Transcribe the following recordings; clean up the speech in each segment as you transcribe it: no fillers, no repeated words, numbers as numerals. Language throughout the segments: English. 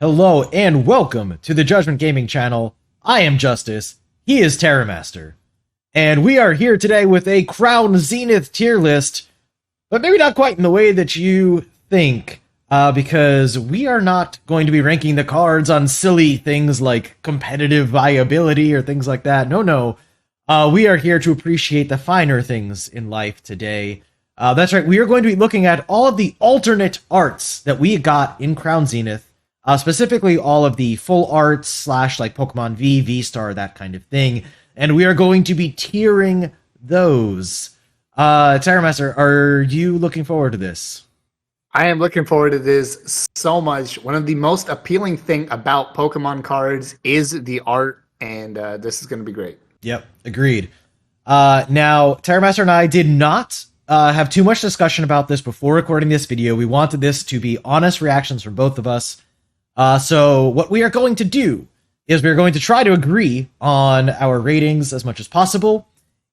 Hello and welcome to the Judgment Gaming channel. I am Justice, he is Terramaster, and we are here today with a Crown Zenith tier list, but maybe not quite in the way that you think, because we are not going to be ranking the cards on silly things like competitive viability or things like that. No. We are here to appreciate the finer things in life today. That's right, we are going to be looking at all of the alternate arts that we got in Crown Zenith. Specifically all of the full arts slash like Pokemon V, V-Star, that kind of thing. And we are going to be tiering those. Terramaster, are you looking forward to this? I am looking forward to this so much. One of the most appealing thing about Pokemon cards is the art, and this is going to be great. Yep, agreed. Now, Terramaster and I did not have too much discussion about this before recording this video. We wanted this to be honest reactions from both of us. So what we are going to do is we're going to try to agree on our ratings as much as possible.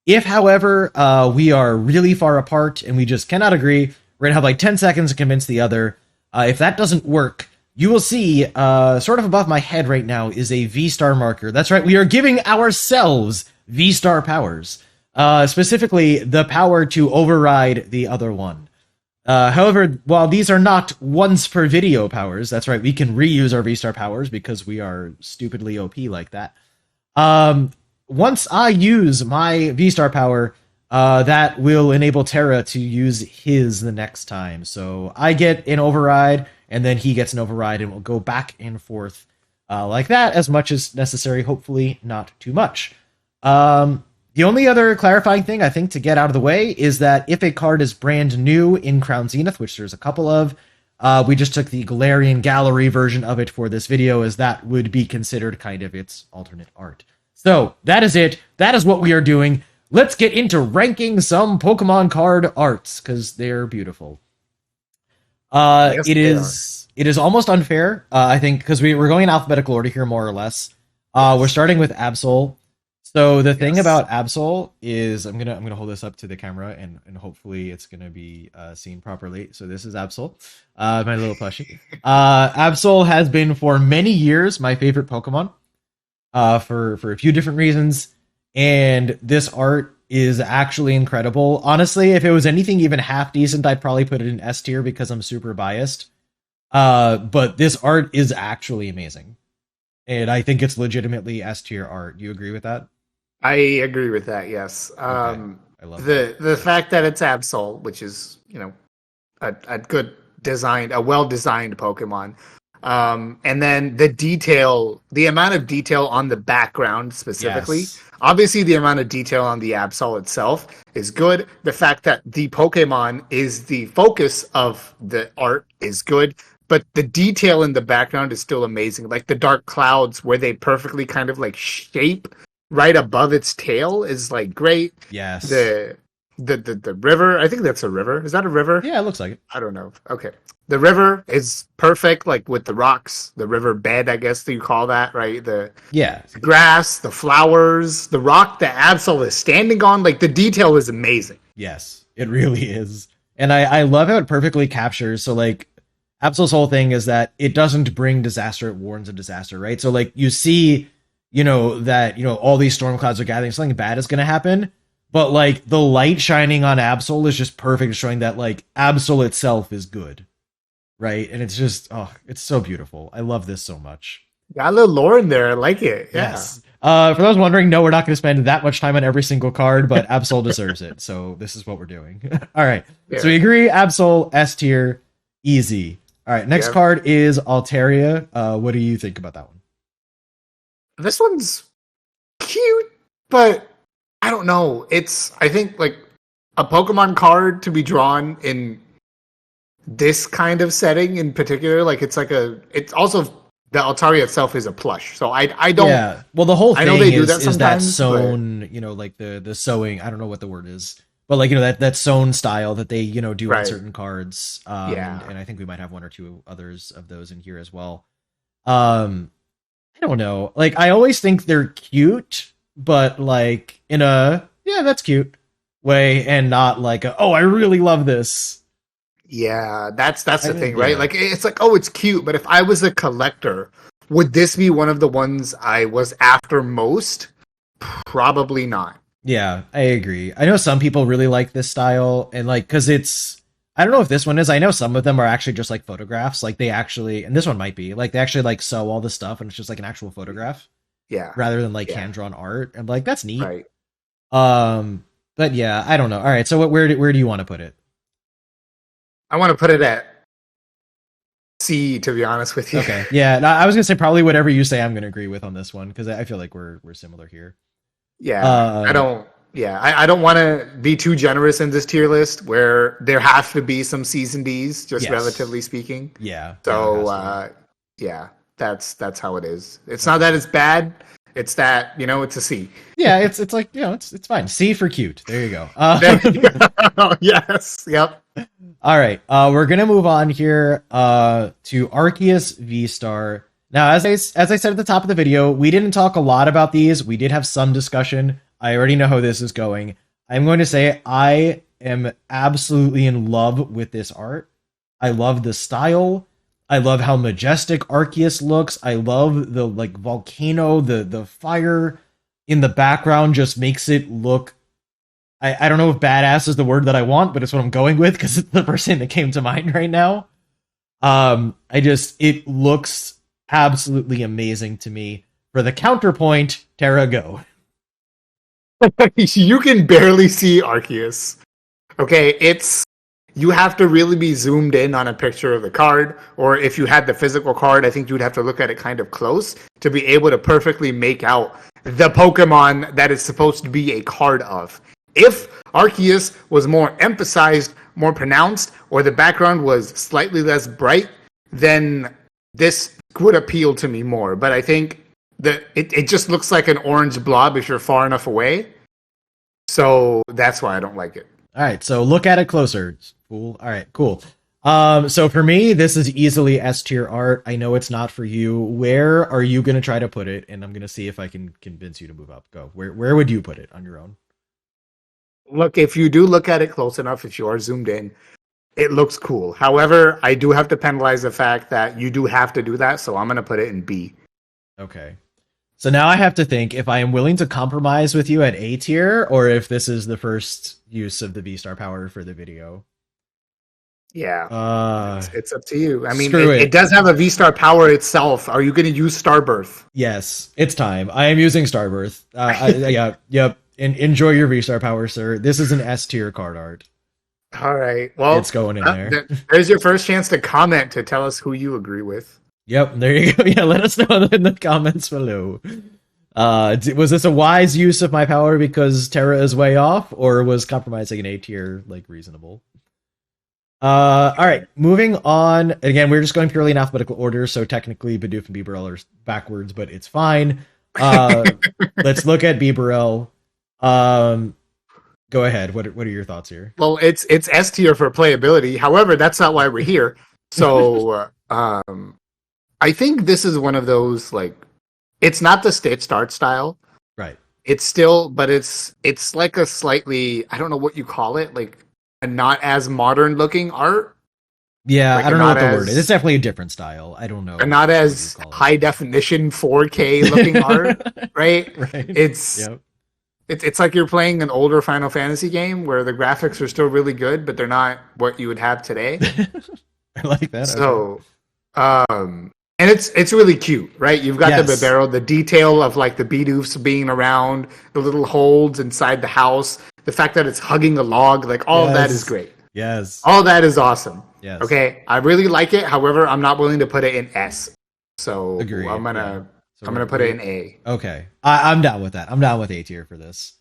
If, however, we are really far apart and we just cannot agree, we're going to have like 10 seconds to convince the other. If that doesn't work, you will see sort of above my head right now is a V-Star marker. That's right, we are giving ourselves V-Star powers. Specifically, the power to override the other one. However, while these are not once per video powers, that's right, we can reuse our V-Star powers because we are stupidly OP like that. Once I use my V-Star power, that will enable Terra to use his the next time. So I get an override, and then he gets an override, and we'll go back and forth like that as much as necessary, hopefully not too much. The only other clarifying thing, I think, to get out of the way is that if a card is brand new in Crown Zenith, which there's a couple of, we just took the Galarian Gallery version of it for this video, as that would be considered kind of its alternate art. So, that is it. That is what we are doing. Let's get into ranking some Pokemon card arts, because they're beautiful. It is almost unfair, I think, because we're going in alphabetical order here, more or less. We're starting with Absol. So the thing about Absol is, I'm gonna hold this up to the camera and hopefully it's gonna be seen properly. So this is Absol, my little plushie. Absol has been for many years my favorite Pokemon, for a few different reasons, and this art is actually incredible. Honestly, if it was anything even half decent, I'd probably put it in S tier because I'm super biased. But this art is actually amazing, and I think it's legitimately S tier art. Do you agree with that? I agree with that. Yes. Okay. I love the fact that it's Absol, which is a good designed, a well designed Pokemon, and then the amount of detail on the background specifically. Yes. Obviously, the amount of detail on the Absol itself is good. The fact that the Pokemon is the focus of the art is good. But the detail in the background is still amazing. Like the dark clouds where they perfectly kind of like shape right above its tail is like great. Yes. The river, I think that's a river. Is that a river? Yeah, it looks like it. I don't know. Okay. The river is perfect, like with the rocks, the river bed, I guess you call that, right? The grass, the flowers, the rock that Absol is standing on, like the detail is amazing. Yes, it really is. And I love how it perfectly captures. So like Absol's whole thing is that it doesn't bring disaster, it warns of disaster, right? So like you see, that, all these storm clouds are gathering, something bad is going to happen, but like the light shining on Absol is just perfect, showing that like Absol itself is good, right? And it's just, it's so beautiful. I love this so much. Got a little lore in there. I like it. Yeah. Yes. For those wondering, no, we're not going to spend that much time on every single card, but Absol deserves it. So this is what we're doing. All right. Yeah. So we agree, Absol, S tier, easy. All right, next card is Altaria. What do you think about that one? This one's cute, but I don't know. It's, I think, like a Pokemon card to be drawn in this kind of setting in particular. Like it's also, the Altaria itself is a plush. So I don't. Yeah, well, the whole thing I know they do that is that sewn, like the sewing, I don't know what the word is. But like, that sewn style that they, do on certain cards. And I think we might have one or two others of those in here as well. I don't know. Like, I always think they're cute, but like in a, that's cute way, and not like, I really love this. Yeah, that's the thing, right? Yeah. Like it's like, oh, it's cute, but if I was a collector, would this be one of the ones I was after most? Probably not. Yeah, I agree. I know some people really like this style, and like, because it's, I don't know if this one is. I know some of them are actually just like photographs. Like they actually, and this one might be like they actually like sew all the stuff, and it's just like an actual photograph Yeah, rather than like yeah, hand drawn art. And like that's neat. right. But yeah, I don't know. All right, so where do you want to put it? I want to put it at C, to be honest with you. Okay, yeah, no, I was gonna say probably whatever you say, I'm gonna agree with on this one because I feel like we're similar here. Yeah, I don't. Yeah, I don't want to be too generous in this tier list where there have to be some C's and D's, just Yes. relatively speaking. Yeah. So yeah, that's how it is. It's not that it's bad. It's that it's a C. Yeah, it's like it's fine. C for cute. There you go. There you go. Yes. Yep. All right, we're gonna move on here to Arceus V-Star. Now, as I said at the top of the video, we didn't talk a lot about these. We did have some discussion. I already know how this is going. I'm going to say I am absolutely in love with this art. I love the style. I love how majestic Arceus looks. I love the like volcano, the fire in the background just makes it look. I don't know if badass is the word that I want, but it's what I'm going with because it's the first thing that came to mind right now. It looks absolutely amazing to me. For the counterpoint, Terra, go. You can barely see Arceus. Okay, you have to really be zoomed in on a picture of the card, or if you had the physical card, I think you would have to look at it kind of close to be able to perfectly make out the Pokemon that it's supposed to be a card of. If Arceus was more emphasized, more pronounced, or the background was slightly less bright, then this would appeal to me more. But I think that it just looks like an orange blob if you're far enough away. So that's why I don't like it. All right, so look at it closer. Cool. All right, cool. So for me, this is easily S tier art. I know it's not for you. Where are you going to try to put it? And I'm going to see if I can convince you to move up. Go. Where would you put it on your own? Look, if you do look at it close enough, if you are zoomed in, it looks cool. However, I do have to penalize the fact that you do have to do that, so I'm going to put it in B. Okay. So now I have to think if I am willing to compromise with you at A tier, or if this is the first use of the V-Star power for the video. Yeah. It's up to you. I mean, it does have a V-Star power itself. Are you going to use Starbirth? Yes, it's time. I am using Starbirth. Yep. Enjoy your V-Star power, sir. This is an S tier card art. All right. Well, it's going in there. There's your first chance to comment to tell us who you agree with. Yep, there you go. Yeah, let us know in the comments below. Was this a wise use of my power because Terra is way off, or was compromising an A tier like reasonable? All right, moving on. Again, we're just going purely in alphabetical order, so technically Bidoof and Bibarel are backwards, but it's fine. Let's look at Bibarel. Go ahead. What are your thoughts here? Well, it's S tier for playability. However, that's not why we're here. So, I think this is one of those like, it's not the Stitched art style, right? It's still, but it's like a slightly, I don't know what you call it, like a not as modern looking art. Yeah, like I don't know what the word is. It's definitely a different style. I don't know. Not as high definition 4K looking art, right? Right. It's like you're playing an older Final Fantasy game where the graphics are still really good, but they're not what you would have today. I like that. So, and it's really cute, right? You've got the Bibarel, the detail of like the Bidoofs being around, the little holes inside the house, the fact that it's hugging a log, like all of that is great. Yes. All that is awesome. Yes. Okay, I really like it. However, I'm not willing to put it in S. So Agreed. I'm gonna put it in A. Okay, I'm down with that. I'm down with A tier for this.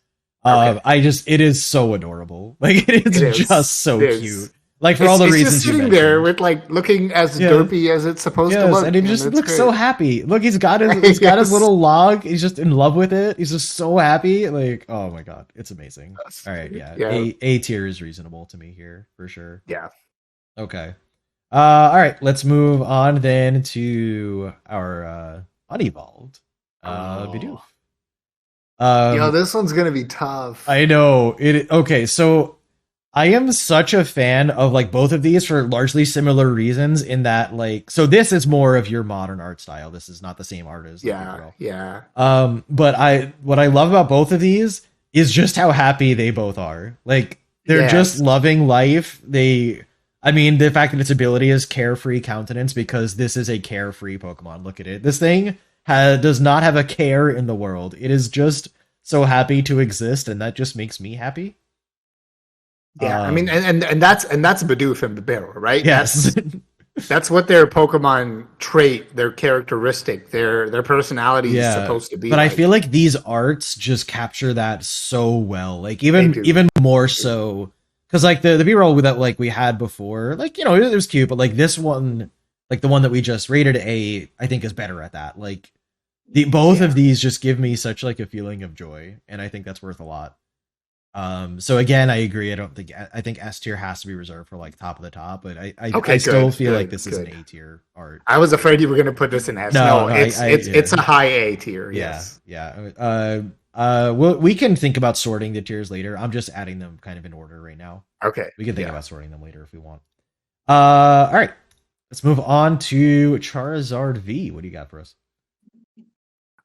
Okay. It is so adorable. Like it's just so cute. Like for all the reasons just you sitting mentioned. there with like looking as derpy as it's supposed to look, and he just looks so happy. Look, he's got his little log. He's just in love with it. He's just so happy. Like, oh my god, it's amazing. All right, yeah. A tier is reasonable to me here for sure. Yeah. Okay. All right, let's move on then to our unevolved Bidoof. This one's gonna be tough. I know it. Okay, so I am such a fan of like both of these for largely similar reasons in that like so this is more of your modern art style. This is not the same art as the Big Yeah, Girl. yeah, But I what I love about both of these is just how happy they both are. Like they're just yes, loving life. I mean, the fact that its ability is carefree countenance because this is a carefree Pokemon. Look at it. This thing does not have a care in the world. It is just so happy to exist, and that just makes me happy. yeah. I mean, Um, and that's Bidoof and Bibarel, right? yes. That's what their Pokemon trait, their characteristic, their personality is Yeah, supposed to be but I feel like. like these arts just capture that so well. Like They even do. even more so because like the B-roll that like we had before, like it was cute, but like this one, like the one that we just rated A, I think is better at that. Like the both Yeah. of these just give me such like a feeling of joy, and I think that's worth a lot. So again, I agree. I think S tier has to be reserved for like top of the top, but I Okay. still Good. feel like Good. this is an Good. A tier art. I was afraid you were going to put this in S. No, No, no, it's yeah. a high A tier. Yeah, Yes. yeah. We can think about sorting the tiers later. I'm just adding them kind of in order right now. Okay. We can think Yeah. about sorting them later if we want. All right. Let's move on to Charizard V. What do you got for us?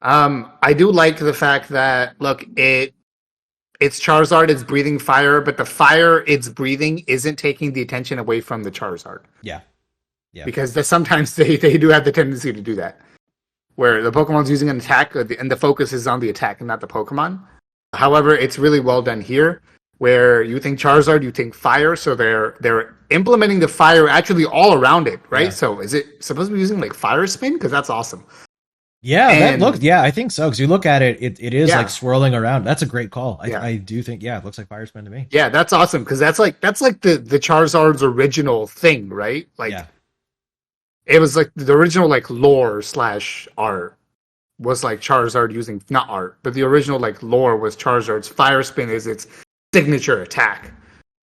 I do like the fact that look, it's Charizard. It's breathing fire, but the fire it's breathing isn't taking the attention away from the Charizard Yeah, yeah, because sometimes they do have the tendency to do that, where the Pokemon's using an attack and the focus is on the attack and not the Pokemon. However, it's really well done here, where you think Charizard, you think fire, so they're implementing the fire actually all around it, right? yeah, So is it supposed to be using like fire spin? Because that's awesome. yeah. That look, And yeah, I think so. Because you look at it, it is like yeah, swirling around. That's a great call. yeah, I do think, yeah, it looks like Fire Spin to me. yeah, that's awesome because that's like the Charizard's original thing, right? Like Yeah, it was like the original like lore slash art was like Charizard using not art, but the original like lore was Charizard's fire spin is its signature attack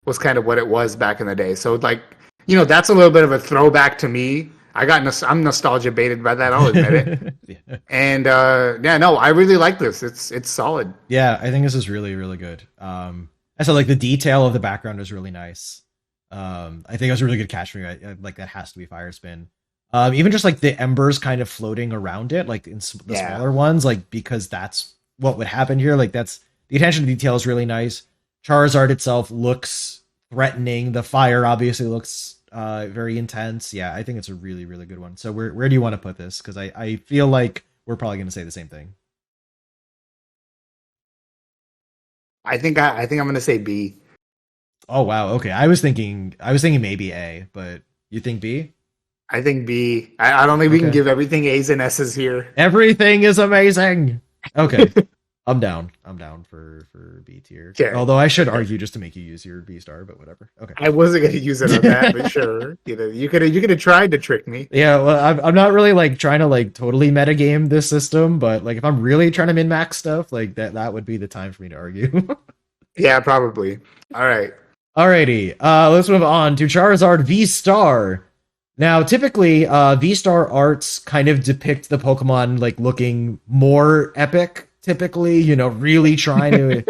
was kind of what it was back in the day. So like that's a little bit of a throwback to me. I'm nostalgia baited by that. I'll admit it. yeah. And yeah, no, I really like this. It's solid. Yeah, I think this is really, really good. I said like the detail of the background is really nice. I think it was a really good catch for me. Like that has to be Fire Spin. Even just like the embers kind of floating around it, like in the Yeah. smaller ones, like because that's what would happen here. Like that's the attention to detail is really nice. Charizard itself looks threatening. The fire obviously looks very intense. Yeah, I think it's a really, really good one. So where do you want to put this? Because I feel like we're probably going to say the same thing. I think I'm gonna say B. Oh wow, okay. I was thinking maybe A, but you think B? I think B. I don't think we can Okay. give everything A's and S's here. Everything is amazing. Okay. I'm down. I'm down for B tier. Okay. Although I should argue just to make you use your B star, but whatever. Okay. I wasn't gonna use it on that, but sure. You could have tried to trick me. Yeah, well, I'm not really like trying to like totally metagame this system, but like if I'm really trying to min max stuff, like that would be the time for me to argue. Yeah, probably. All right. Alrighty, let's move on to Charizard V Star. Now, typically, V Star arts kind of depict the Pokemon like looking more epic. Typically, really trying to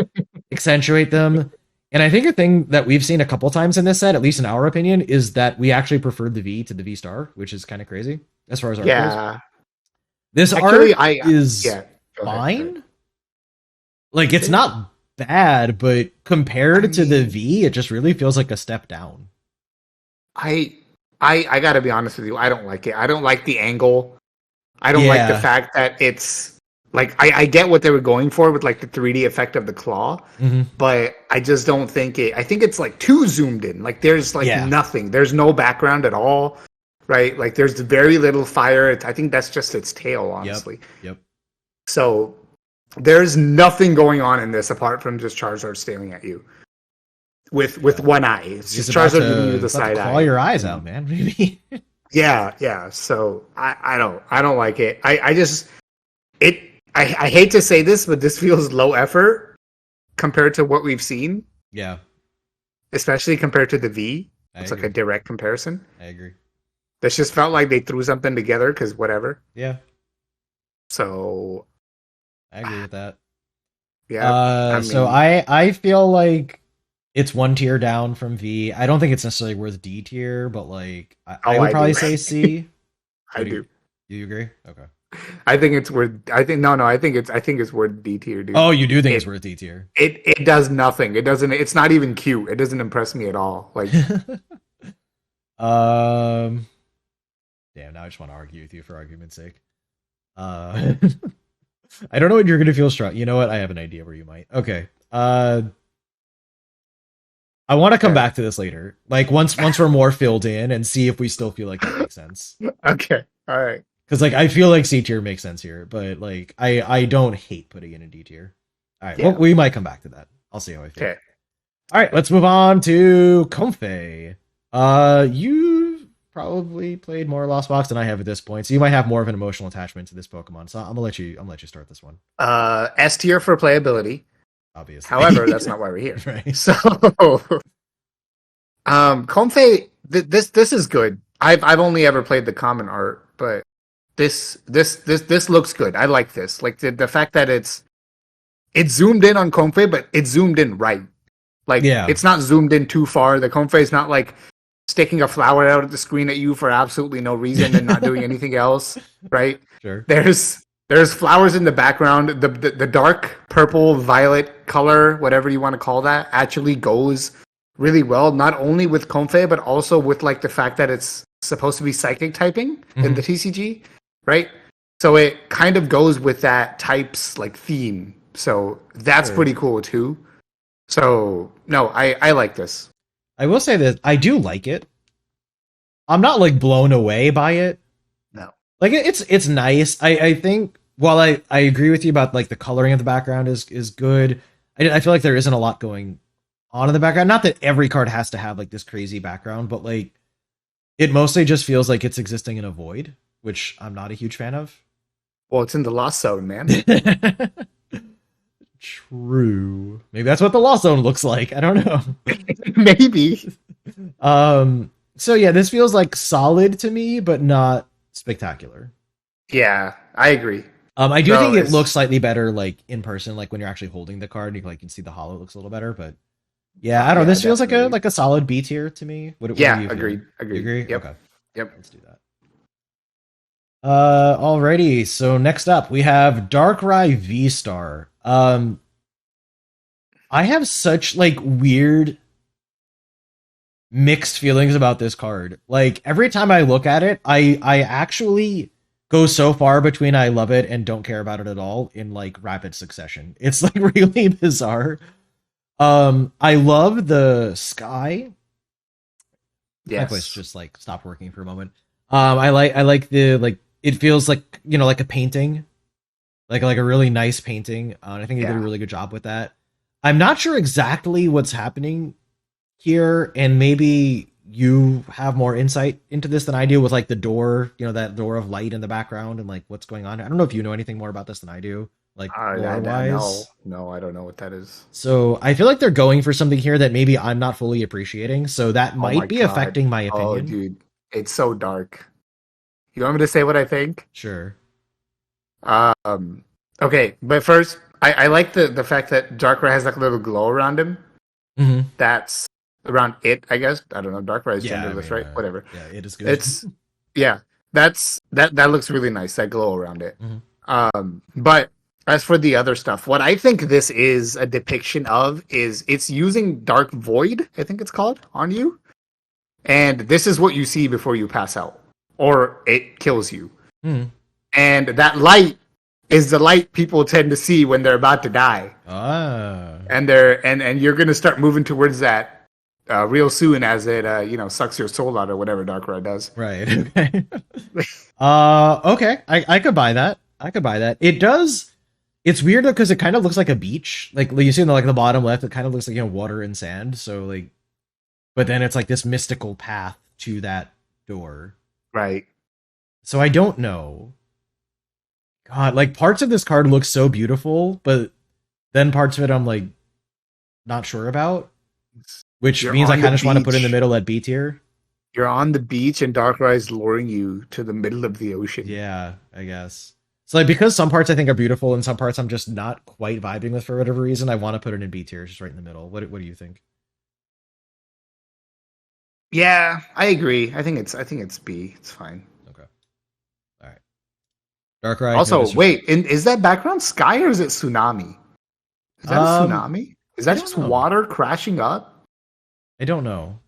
accentuate them. And I think a thing that we've seen a couple times in this set, at least in our opinion, is that we actually preferred the V to the V Star, which is kind of crazy as far as art goes. Yeah. This Actually, art is yeah. Go ahead. fine. Like it's not bad, but compared to the V, it just really feels like a step down. I gotta be honest with you. I don't like it. I don't like the angle. I don't like the Yeah. fact that it's like I get what they were going for with like the 3D effect of the claw, Mhm. but I just don't think it. I think it's like too zoomed in. Like there's like Yeah. nothing. There's no background at all, right? Like there's very little fire. I think that's just its tail, honestly. Yep. So there's nothing going on in this apart from just Charizard staring at you with one eye. It's He's just about Charizard giving you to the side claw eye. your eyes out, man. Maybe. Yeah, yeah. So I don't like it. I just it I hate to say this, but this feels low effort compared to what we've seen, Yeah, especially compared to the V. I It's like agree. a direct comparison. I agree. This just felt like they threw something together because whatever. Yeah, So I agree with that. yeah, So I feel like It's one tier down from V. I don't think it's necessarily worth D tier, but like I Oh, would I probably do. say C. I What do. do you agree? Okay. I think it's worth. I think no, no. I think it's worth D tier, dude. Oh, you do think it's It worth D tier? it does nothing. It doesn't. It's not even cute. It doesn't impress me at all. Like, um, damn. Now I just want to argue with you for argument's sake. Uh, I don't know what you're gonna feel strong. You know what? I have an idea where you might. Okay. I want to come okay, back to this later. Like once we're more filled in and see if we still feel like that makes sense. okay, all right. Because like I feel like C tier makes sense here, but like I don't hate putting in a D tier. All right, well Yeah. we might come back to that. I'll see how I feel. Okay. All right, let's move on to Comfey. You probably played more Lost Box than I have at this point, so you might have more of an emotional attachment to this Pokemon. So I'm gonna let you start this one. S tier for playability. Obviously, However, that's not why we're here. right. So, Comfey, this is good. I've only ever played the common art, but this looks good. I like this. Like the fact that it's zoomed in on Comfey, but it's zoomed in right. Like Yeah, it's not zoomed in too far. The Comfey is not like sticking a flower out at the screen at you for absolutely no reason and not doing anything else, right? sure. There's flowers in the background. The dark purple violet color, whatever you want to call that, actually goes really well. Not only with Comfey, but also with like the fact that it's supposed to be psychic typing in the TCG, right? So it kind of goes with that type's like theme. So that's Sure. pretty cool too. So no, I like this. I will say that I do like it. I'm not like blown away by it. No. Like it's nice. I think while I agree with you about like the coloring of the background is good. I feel like there isn't a lot going on in the background. Not that every card has to have like this crazy background, but like it mostly just feels like it's existing in a void, which I'm not a huge fan of. Well, it's in the Lost Zone, man. True. Maybe that's what the Lost Zone looks like. I don't know. Maybe. So yeah, this feels like solid to me, but not spectacular. Yeah, I agree. I do No, think it it's looks slightly better like in person, like when you're actually holding the card, you can see the hollow looks a little better, but yeah, I don't know. yeah, This feels definitely. like a solid B tier to me. What do Yeah, you feel? agreed. You Agreed. agree? Yep. Okay. Yep. Let's do that. Alrighty. So next up we have Darkrai V Star. I have such like weird mixed feelings about this card. Like every time I look at it, I actually go so far between I love it and don't care about it at all in like rapid succession. It's like really bizarre. I love the sky. My voice Yes. just like stopped working for a moment. I like the like it feels like like a painting, like a really nice painting. And I think they did a Yeah. really good job with that. I'm not sure exactly what's happening here, and maybe you have more insight into this than I do with like the door, that door of light in the background and like what's going on. I don't know if you know anything more about this than I do, like lore No, wise. no, I don't know what that is. So I feel like they're going for something here that maybe I'm not fully appreciating. So that Oh my might be god. affecting my Oh, opinion. dude, it's so dark. You want me to say what I think? Sure. Okay, but first, I like the fact that Darkrai has like a little glow around him. Mm-hmm. That's around it, I guess. I don't know. Darkrai is Yeah, genderless, right? Whatever. yeah, it is good. It's yeah. That looks really nice. That glow around it. Mhm. But as for the other stuff, what I think this is a depiction of is it's using Dark Void, I think it's called, on you. And this is what you see before you pass out. Or it kills you. Mhm. And that light is the light people tend to see when they're about to die. Ah. And you're gonna start moving towards that real soon as it sucks your soul out or whatever Darkrai does. Right. Okay. Okay. I could buy that. I could buy that. It does. It's weird though because it kind of looks like a beach. Like you see in the bottom left, it kind of looks like water and sand. So like, but then it's like this mystical path to that door. Right. So I don't know. God, like parts of this card look so beautiful, but then parts of it I'm like not sure about, which You're means I on the kind of just want to put in the beach. middle at B tier. You're on the beach and Darkrai is luring you to the middle of the ocean. Yeah, I guess. So like because some parts I think are beautiful and some parts I'm just not quite vibing with for whatever reason, I want to put it in B tier, just right in the middle. What do you think? Yeah, I agree. I think it's B. It's fine. Okay. All right. Darkrai. Also, No wait, is that background sky or is it tsunami? Is that a tsunami? Is I that don't just know. water crashing up? I don't know.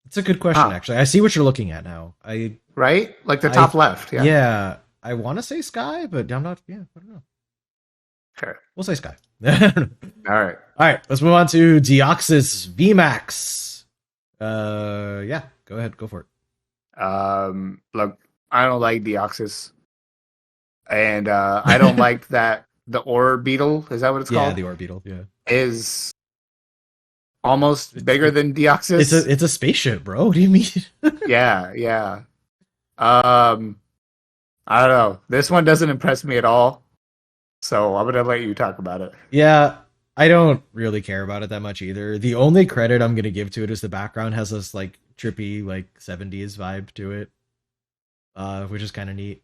It's a good question, actually. I see what you're looking at now. Right? Like the top left. Yeah. Yeah. I want to say sky, but I'm not. Yeah, I don't know. Sure. We'll say sky. All right. All right. Let's move on to Deoxys VMAX. Yeah. Go ahead. Go for it. Look, I don't like Deoxys, and I don't like that the ore beetle. Is that what it's called? Yeah, the ore beetle. Yeah, is almost bigger than Deoxys. It's a spaceship, bro. What do you mean? yeah. I don't know. This one doesn't impress me at all. So I'm gonna let you talk about it. Yeah, I don't really care about it that much either. The only credit I'm gonna give to it is the background has this like trippy like 70s vibe to it, which is kind of neat.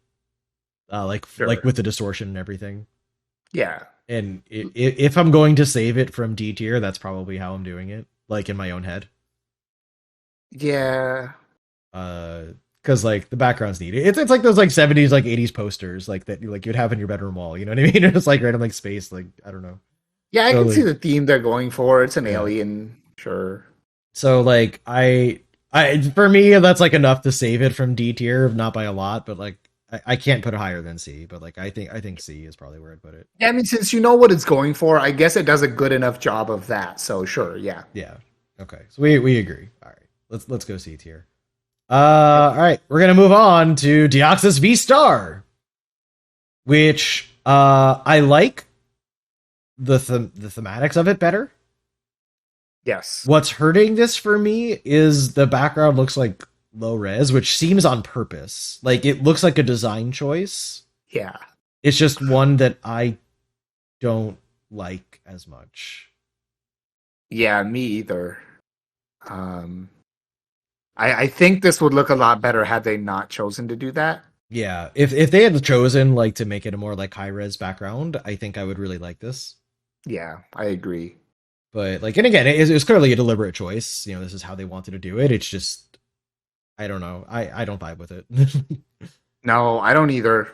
Like with the distortion and everything. Yeah. And if I'm going to save it from D tier, that's probably how I'm doing it, like in my own head. Yeah. Because like the background's neat. It's like those like 70s like 80s posters like that you'd have in your bedroom wall. You know what I mean? It's like random like space. Like I don't know. Yeah, I can see the theme they're going for. It's an alien, sure. So like I for me that's like enough to save it from D tier, not by a lot, but like I can't put it higher than C. But like I think C is probably where I'd put it. Yeah, I mean since you know what it's going for, I guess it does a good enough job of that. So sure, yeah. Yeah. Okay. So we agree. All right. Let's go C tier. All right, we're gonna move on to Deoxys V Star, which I like the thematics of it better. Yes. What's hurting this for me is the background looks like low res, which seems on purpose. Like it looks like a design choice. Yeah. It's just one that I don't like as much. Yeah, me either. I think this would look a lot better had they not chosen to do that. Yeah, if they had chosen like to make it a more like high res background, I think I would really like this. Yeah, I agree. But like, and again, it was clearly a deliberate choice. You know, this is how they wanted to do it. It's just, I don't know. I don't vibe with it. No, I don't either.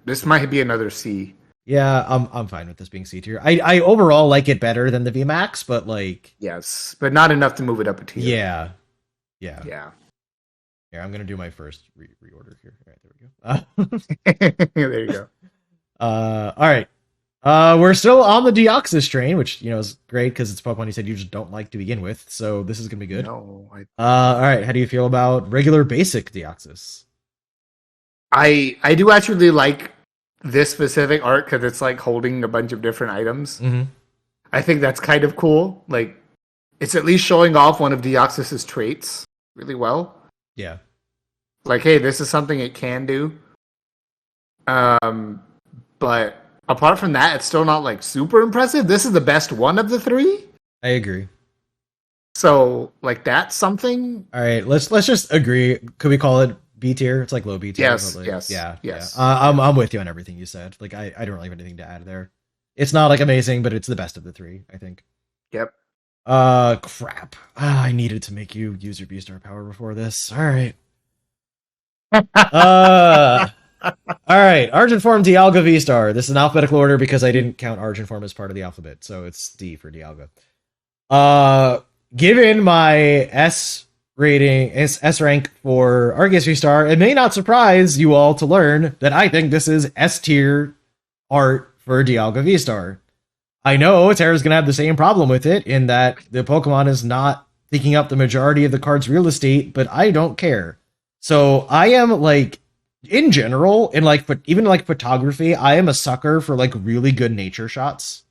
This might be another C. Yeah, I'm fine with this being C tier. I overall like it better than the VMAX, but like, yes, but not enough to move it up a tier. Yeah. Here, I'm gonna do my first reorder here. All right, there we go. There you go. All right. We're still on the Deoxys train, which is great because it's Pokemon you said you just don't like to begin with. So this is gonna be good. No. All right. How do you feel about regular basic Deoxys? I do actually like this specific art because it's like holding a bunch of different items. Mm-hmm. I think that's kind of cool. Like, it's at least showing off one of Deoxys's traits really well. Yeah. Like, hey, this is something it can do. But apart from that, it's still not like super impressive. This is the best one of the three. I agree. So, like, that's something. All right, let's just agree. Could we call it B tier? It's like low B tier. Yes, like, yes, yeah. I'm with you on everything you said. Like, I don't really have anything to add there. It's not like amazing, but it's the best of the three, I think. Yep. Crap. I needed to make you use your V-Star power before this. All right. All right. Argent-form Dialga V-Star. This is an alphabetical order because I didn't count Argent-form as part of the alphabet, so it's D for Dialga. Given my S rating, S rank for Arceus V-Star, it may not surprise you all to learn that I think this is S tier art for Dialga V-Star. I know Terra's going to have the same problem with it in that the Pokemon is not taking up the majority of the card's real estate, but I don't care. So I am like, in general, in like, even like photography, I am a sucker for like really good nature shots.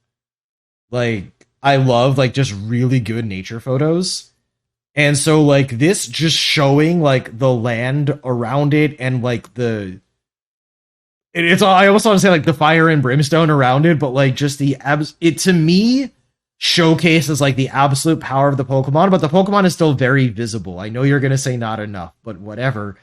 Like, I love like just really good nature photos. And so like this just showing like the land around it and like it's all, I almost want to say like the fire and brimstone around it, but like just it to me showcases like the absolute power of the Pokemon, but the Pokemon is still very visible. I know you're going to say not enough, but whatever.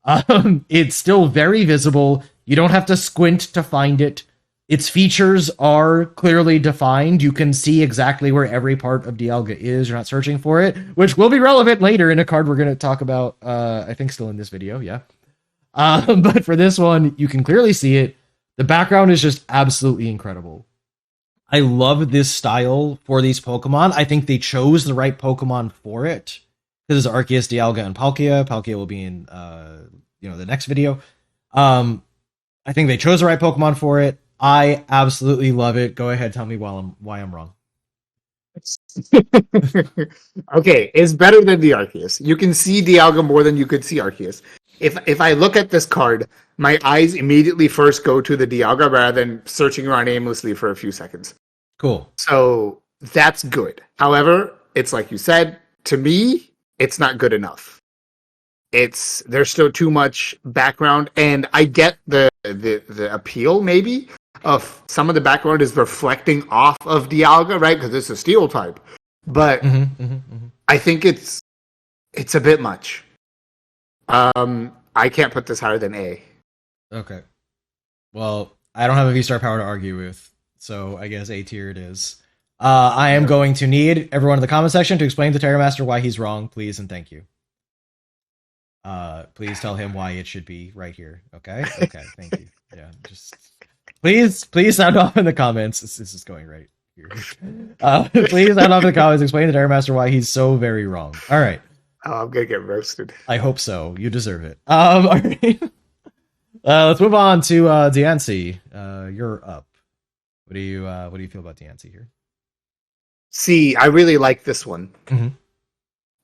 It's still very visible. You don't have to squint to find it. Its features are clearly defined. You can see exactly where every part of Dialga is. You're not searching for it, which will be relevant later in a card we're going to talk about, I think still in this video, yeah. But for this one, you can clearly see it. The background is just absolutely incredible. I love this style for these Pokemon. I think they chose the right Pokemon for it. This is Arceus, Dialga, and Palkia. Palkia will be in the next video. I think they chose the right Pokemon for it. I absolutely love it. Go ahead, tell me why I'm wrong. Okay, it's better than the Arceus. You can see Dialga more than you could see Arceus. If I look at this card, my eyes immediately first go to the Dialga rather than searching around aimlessly for a few seconds. Cool. So that's good. However, it's like you said, to me, it's not good enough. There's still too much background, and I get the appeal maybe of some of the background is reflecting off of Dialga, right? Because it's a steel type. But I think it's a bit much. I can't put this higher than A. Okay. Well, I don't have a V-Star power to argue with, so I guess A tier it is. I am going to need everyone in the comment section to explain to Terramaster why he's wrong, please and thank you. Please tell him why it should be right here. Okay? Okay, thank you. Yeah, just please sound off in the comments. This is going right here. Please sound off in the comments, explain to Terramaster why he's so very wrong. All right. Oh, I'm gonna get roasted. I hope so. You deserve it. All right. Let's move on to Diancie. You're up. What do you feel about Diancie here? See, I really like this one.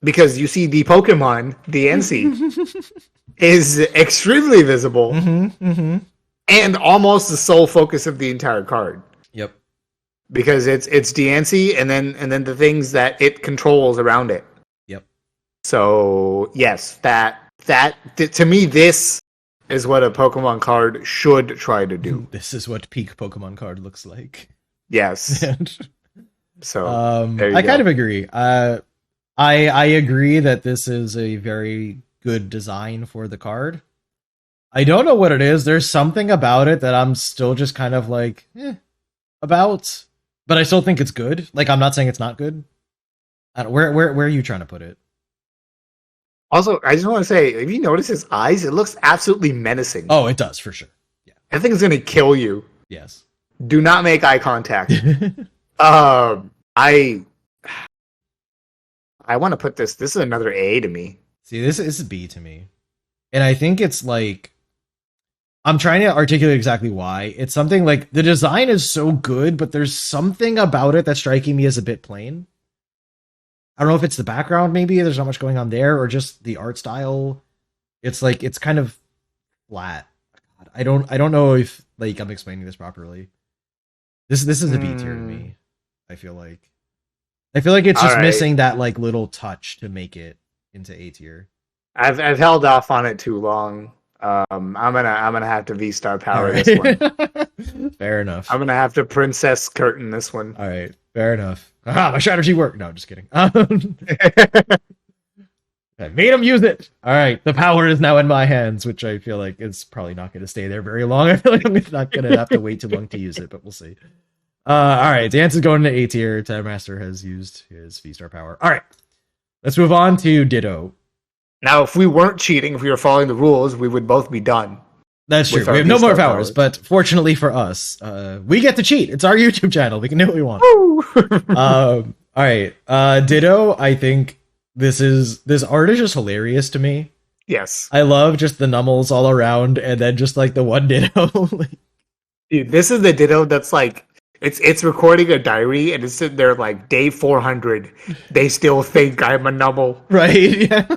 Because you see the Pokemon, Diancie, is extremely visible and almost the sole focus of the entire card. Yep. Because it's Diancie and then the things that it controls around it. Yep. So yes, that to me, this is what a Pokemon card should try to do. This is what peak Pokemon card looks like. Yes. So I kind of agree. I agree that this is a very good design for the card. I don't know what it is. There's something about it that I'm still just kind of like about, but I still think it's good. Like, I'm not saying it's not good. Where are you trying to put it? Also, I just want to say, if you notice his eyes, it looks absolutely menacing. Oh, it does for sure. Yeah, I think it's gonna kill you. Yes. Do not make eye contact. I want to put this. This is another A to me. See, this is B to me, and I think it's like I'm trying to articulate exactly why. It's something like the design is so good, but there's something about it that's striking me as a bit plain. I don't know if it's the background, maybe there's not much going on there, or just the art style. It's like it's kind of flat. God, I don't know if like I'm explaining this properly. This is a B tier to me. I feel like it's just missing that like little touch to make it into A tier. I've held off on it too long. I'm gonna have to V-Star power this one. Fair enough. I'm gonna have to Princess Curtain this one. All right, fair enough. Aha, my strategy worked. No, just kidding. I made him use it. All right, the power is now in my hands, which I feel like is probably not going to stay there very long. I feel like I'm not going to have to wait too long to use it, but we'll see. All right, Dance is going to A tier. Terramaster has used his V-Star power. All right, let's move on to Ditto. Now, if we weren't cheating, if we were following the rules, we would both be done. That's true. We have no more powers, but fortunately for us, we get to cheat. It's our YouTube channel. We can do what we want. All right, Ditto. I think this art is just hilarious to me. Yes, I love just the nummels all around, and then just like the one Ditto. Dude, this is the Ditto that's like it's recording a diary, and it's sitting there like day 400. They still think I'm a nummel, right? Yeah.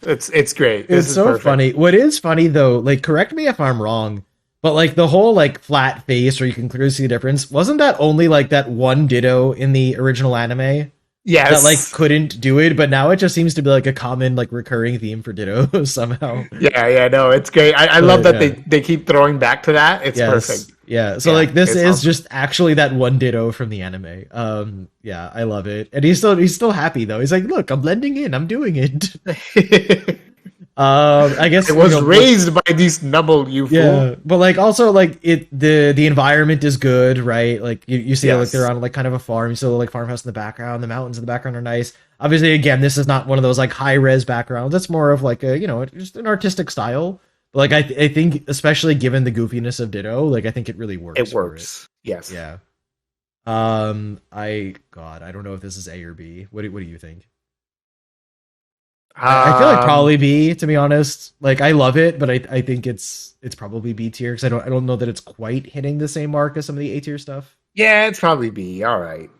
It's great. It's so perfect. Funny. What is funny though, like correct me if I'm wrong, but like the whole like flat face where you can clearly see the difference, wasn't that only like that one Ditto in the original anime? Yes. That like couldn't do it, but now it just seems to be like a common like recurring theme for Ditto somehow. Yeah, no, it's great. I love that they keep throwing back to that. It's perfect. Yeah, so like this is awesome. Just actually that one Ditto from the anime. Yeah, I love it. And he's still happy though. He's like, look, I'm blending in, I'm doing it. I guess It was raised by these Nubble, you fool. Yeah, but like also like the environment is good, right? Like you see like Yes. they're on like kind of a farm. You see the like farmhouse in the background. The mountains in the background are nice. Obviously, again, this is not one of those like high res backgrounds. It's more of like a just an artistic style. But like I think especially given the goofiness of Ditto, like I think it really works. It works. Yes. Yeah. I don't know if this is A or B. What do you think? I feel like probably B, to be honest. Like I love it, but I think it's probably B tier because I don't know that it's quite hitting the same mark as some of the A tier stuff. Yeah, it's probably B. All right.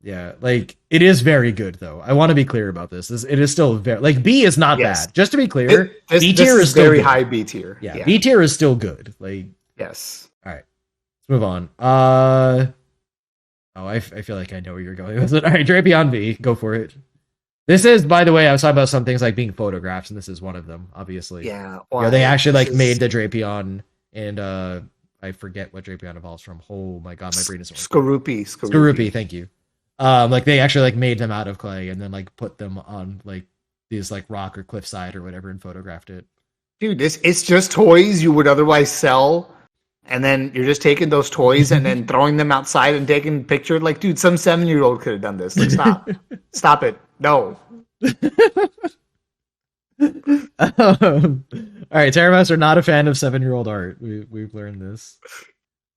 Yeah, like it is very good though. I want to be clear about this. It is still very like B is not bad. Just to be clear, B tier is still very good. high B tier. Yeah, B tier is still good. Like yes. All right, let's move on. I feel like I know where you're going with it. All right, Drapion V, go for it. This is, by the way, I was talking about some things like being photographs, and this is one of them, obviously. Yeah. They actually like made the Drapion, and I forget what Drapion evolves from. Oh my god, my brain is Skorupi, thank you. Like they actually like made them out of clay and then like put them on like these like rock or cliffside or whatever and photographed it. Dude, it's just toys you would otherwise sell, and then you're just taking those toys and then throwing them outside and taking a picture. Like, dude, some 7-year-old could have done this. Like, stop it. No. All right, Terramaster not a fan of 7-year-old art. We've learned this.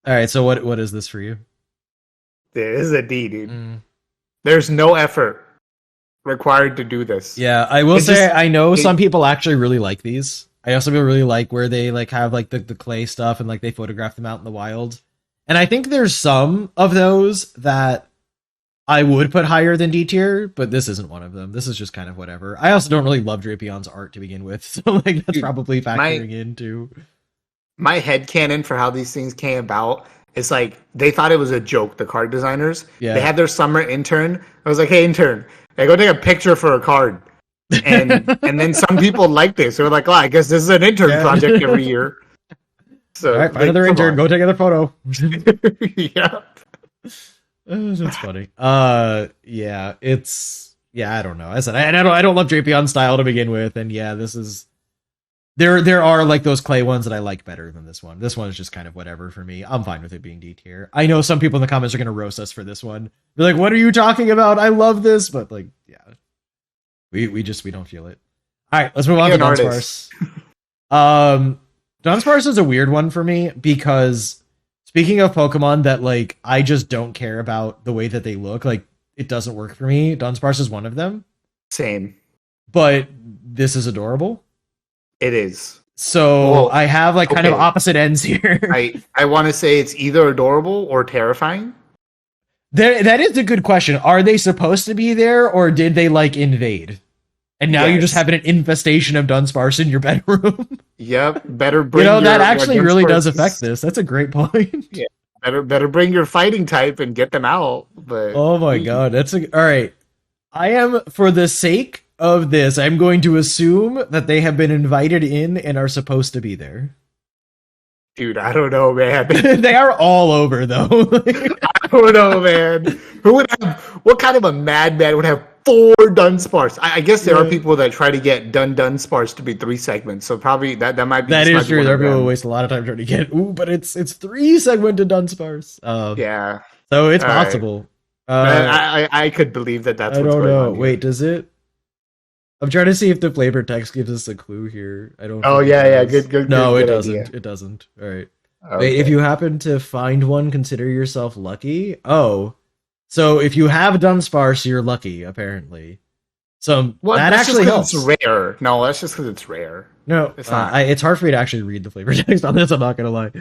All right, so what is this for you? This is a D, dude. There's no effort required to do this. Yeah, I will say I know some people actually really like these. I also really like where they like have like the clay stuff and like they photograph them out in the wild. And I think there's some of those that I would put higher than D tier, but this isn't one of them. This is just kind of whatever. I also don't really love Drapion's art to begin with, so like that's probably factoring into my headcanon for how these things came about. It's like they thought it was a joke, the card designers. Yeah. They had their summer intern. I was like, hey intern, hey, go take a picture for a card. And then some people like this. They were like, oh, I guess this is an intern project every year. So all right, find another intern, go take another photo. Yeah. That's funny. Yeah, it's I don't know. I said I don't love Drapion style to begin with, and yeah, this is there are like those clay ones that I like better than this one. This one is just kind of whatever for me. I'm fine with it being D tier. I know some people in the comments are gonna roast us for this one. They're like, what are you talking about? I love this, but like, yeah. We don't feel it. All right, let's move on to Dunsparce. Dunsparce is a weird one for me because speaking of Pokemon that like I just don't care about the way that they look, like it doesn't work for me. Dunsparce is one of them. Same. But this is adorable. It is. So I have like kind of opposite ends here. I want to say it's either adorable or terrifying. That is a good question. Are they supposed to be there or did they like invade? And now you just have an infestation of Dunsparce in your bedroom. Yep. Better bring that actually really does affect this. That's a great point. Yeah. Better bring your fighting type and get them out. But oh my god, all right. I am, for the sake of this, I'm going to assume that they have been invited in and are supposed to be there. Dude, I don't know, man. They are all over, though. I don't know, man. What kind of a madman would have 4 Dunsparce? I guess there are people that try to get Dunsparce to be 3 segments, so probably that might be. That is true. There are people who waste a lot of time trying to get. But it's 3 segmented Dunsparce. Yeah. So it's possible. I could believe that. That's. I what's don't going know. on Wait, does it? I'm trying to see if the flavor text gives us a clue here. I don't. Oh yeah. Good. No, it doesn't. Idea. It doesn't. All right. Okay. Wait, if you happen to find one, consider yourself lucky. Oh, so if you have Dunsparce, you're lucky. Apparently, so that actually helps. It's rare. No, that's just because it's rare. No, it's not. It's hard for me to actually read the flavor text on this. I'm not gonna lie.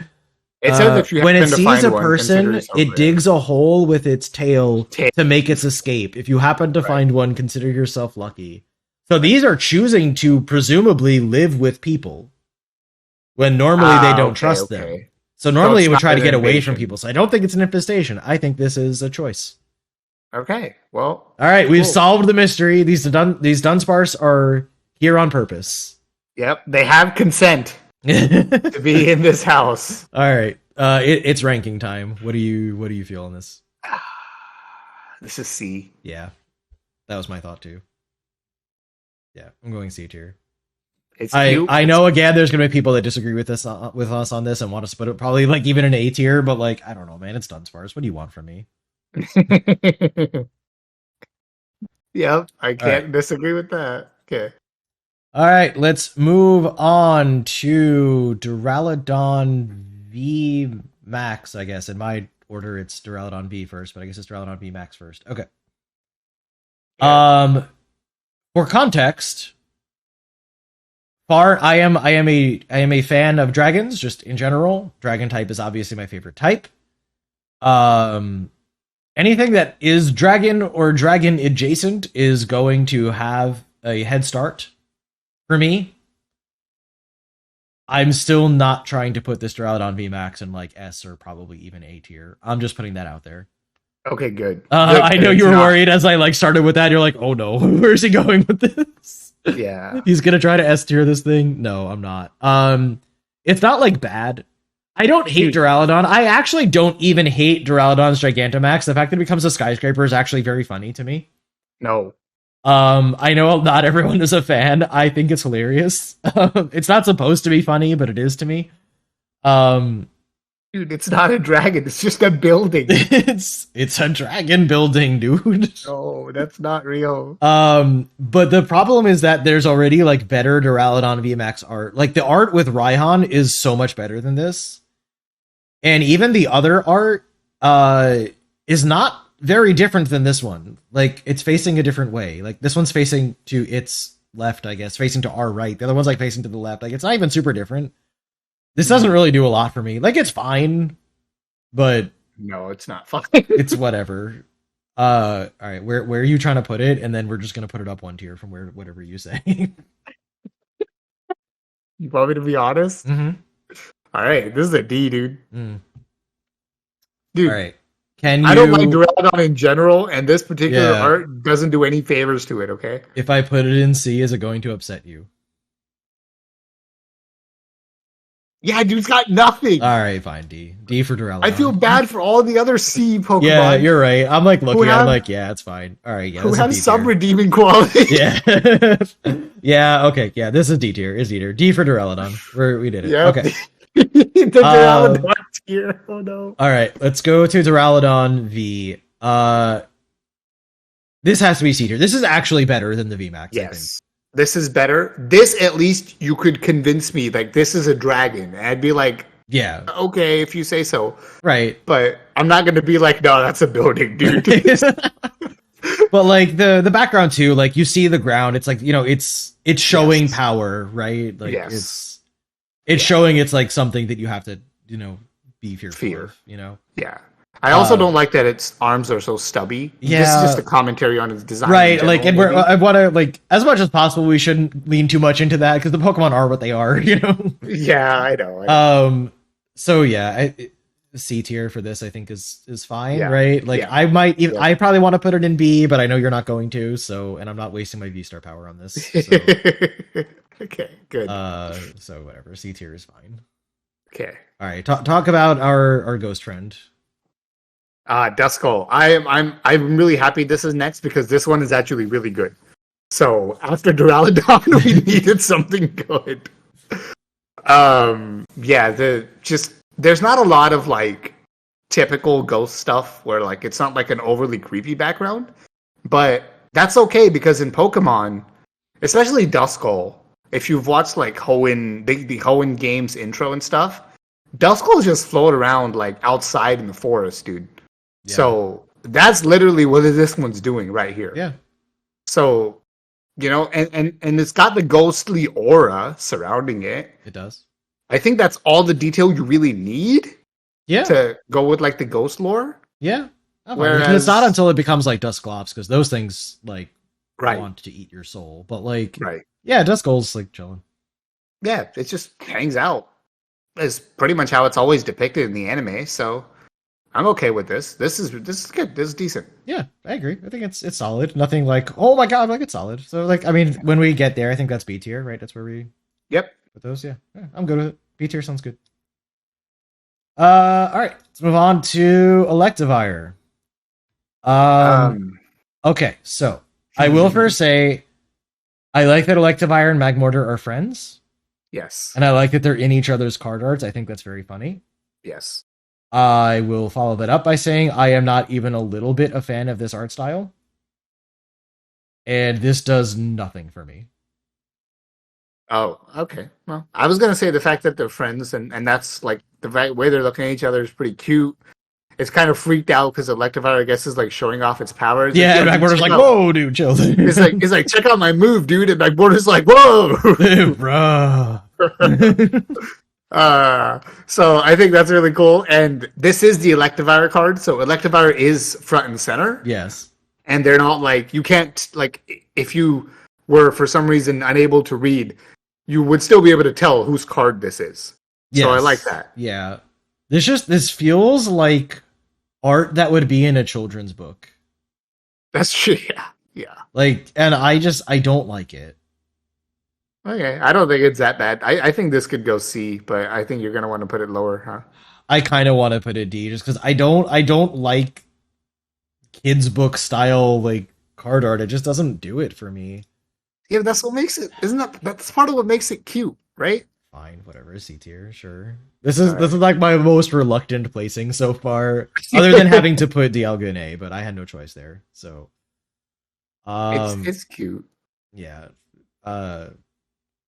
It says if you when it to sees find a one, person, it digs a hole with its tail to make its escape. If you happen to find one, consider yourself lucky. So these are choosing to presumably live with people when normally they don't trust them. So normally it would try to get away from people. So I don't think it's an infestation. I think this is a choice. Okay, well. All right, we've solved the mystery. These Dunsparce are here on purpose. Yep, they have consent to be in this house. All right, it's ranking time. What do you feel on this? This is C. Yeah, that was my thought too. Yeah, I'm going C tier. It's cute. I know again there's gonna be people that disagree with us on this and want us to put it probably like even in A tier, but like I don't know, man, it's Dunsparce. What do you want from me? Yep, I can't right. disagree with that. Okay. All right, let's move on to Duraludon V Max, I guess. In my order, it's Duraludon V first, but I guess it's Duraludon V Max first. Okay. Yeah. For context, I am a fan of dragons just in general. Dragon type is obviously my favorite type. Anything that is dragon or dragon adjacent is going to have a head start for me. I'm still not trying to put this Duraludon VMAX in like S or probably even A tier. I'm just putting that out there. Okay, good. I know you were worried as I like started with that. You're like, oh no, where's he going with this? Yeah. He's gonna try to S tier this thing. No, I'm not. It's not like bad. I don't hate Duraludon. I actually don't even hate Duraludon's Gigantamax. The fact that it becomes a skyscraper is actually very funny to me. No. I know not everyone is a fan. I think it's hilarious. It's not supposed to be funny, but it is to me. Dude, it's not a dragon. It's just a building. it's a dragon building, dude. No, that's not real. But the problem is that there's already like better Duraludon VMAX art. Like the art with Raihan is so much better than this. And even the other art is not very different than this one. Like it's facing a different way. Like this one's facing to its left, I guess, facing to our right. The other one's like facing to the left. Like it's not even super different. This doesn't really do a lot for me. Like it's fine, but no, it's not fine. It's whatever. All right, where are you trying to put it? And then we're just gonna put it up one tier from whatever you say. You want me to be honest? Mm-hmm. All right, this is a D, dude. Dude, all right. I don't like Duraludon in general, and this particular art doesn't do any favors to it, okay? If I put it in C, is it going to upset you? Yeah, dude's got nothing. All right, fine, D. D for Duraludon. I feel bad for all the other C Pokemon. Yeah, you're right. I'm like looking, I'm like, yeah, it's fine. All right, yeah. Who have some redeeming quality. Yeah. Yeah, okay, yeah, this is D tier. Is D tier. D for Duraludon. We did it. Yep. Okay. The Duraludon tier. Oh no. All right, let's go to Duraludon V. This has to be C tier. This is actually better than the VMAX. Yes. I think. This is better. This at least you could convince me like this is a dragon. And I'd be like, yeah, okay, if you say so. Right. But I'm not gonna be like, no, that's a building, dude. But like the background too, like you see the ground, it's like, you know, it's showing power, right? Like it's showing it's like something that you have to, you know, be fearful of, you know? Yeah. I also don't like that its arms are so stubby. Yeah. This is just a commentary on its design. Right, general, like, and I want to, like, as much as possible, we shouldn't lean too much into that, because the Pokemon are what they are, you know? Yeah, I know. So yeah, C tier for this, I think, is fine, right? Like, I probably want to put it in B, but I know you're not going to, so, and I'm not wasting my V-Star power on this, so. Okay, good. So whatever, C tier is fine. Okay. All right, talk about our ghost friend. Duskull. I'm really happy this is next because this one is actually really good. So after Duraludon, we needed something good. There's not a lot of like typical ghost stuff where like it's not like an overly creepy background, but that's okay because in Pokemon, especially Duskull, if you've watched like Hoenn, the Hoenn games intro and stuff, Duskull just float around like outside in the forest, dude. Yeah. So that's literally what this one's doing right here. Yeah. So, you know, and it's got the ghostly aura surrounding it. It does. I think that's all the detail you really need. Yeah. To go with like the ghost lore. Yeah. Whereas it's not until it becomes like Dusclops, because those things like want to eat your soul. But like, yeah, Duskull's like chilling. Yeah, it just hangs out. It's pretty much how it's always depicted in the anime. So I'm okay with this. This is good. This is decent. Yeah, I agree. I think it's solid. Nothing like, oh my god, like it's solid. So like, I mean, when we get there, I think that's B tier, right? That's where we put those. Yeah, I'm good with it. B tier sounds good. All right, let's move on to Electivire. Okay, so I will first say I like that Electivire and Magmortar are friends, Yes. and I like that they're in each other's card arts. I think that's very funny. Yes. I will follow that up by saying I am not even a little bit a fan of this art style. And this does nothing for me. Oh, okay. Well, I was gonna say the fact that they're friends and that's like the right way they're looking at each other is pretty cute. It's kind of freaked out because Electivire, I guess, is like showing off its powers. Yeah, and Like, Magmortar's like, whoa, dude, chill. it's like, check out my move, dude. And Magmortar's like, whoa, Dude, bro. So I think that's really cool. And this is the Electivire card, so Electivire is front and center. Yes. And they're not like, you can't, like, if you were for some reason unable to read, you would still be able to tell whose card this is. Yes. So I like that. Yeah. This feels like art that would be in a children's book. That's true. Yeah. Like, and I don't like it. Okay. I don't think it's that bad. I think this could go C, but I think you're gonna want to put it lower, huh? I kind of want to put it D just because I don't like kids book style like card art. It just doesn't do it for me. Yeah, but that's what makes it. That's part of what makes it cute, right? Fine, whatever. C tier, sure. This is like my most reluctant placing so far, other than having to put Dialga in A, but I had no choice there. So, it's cute. Yeah. All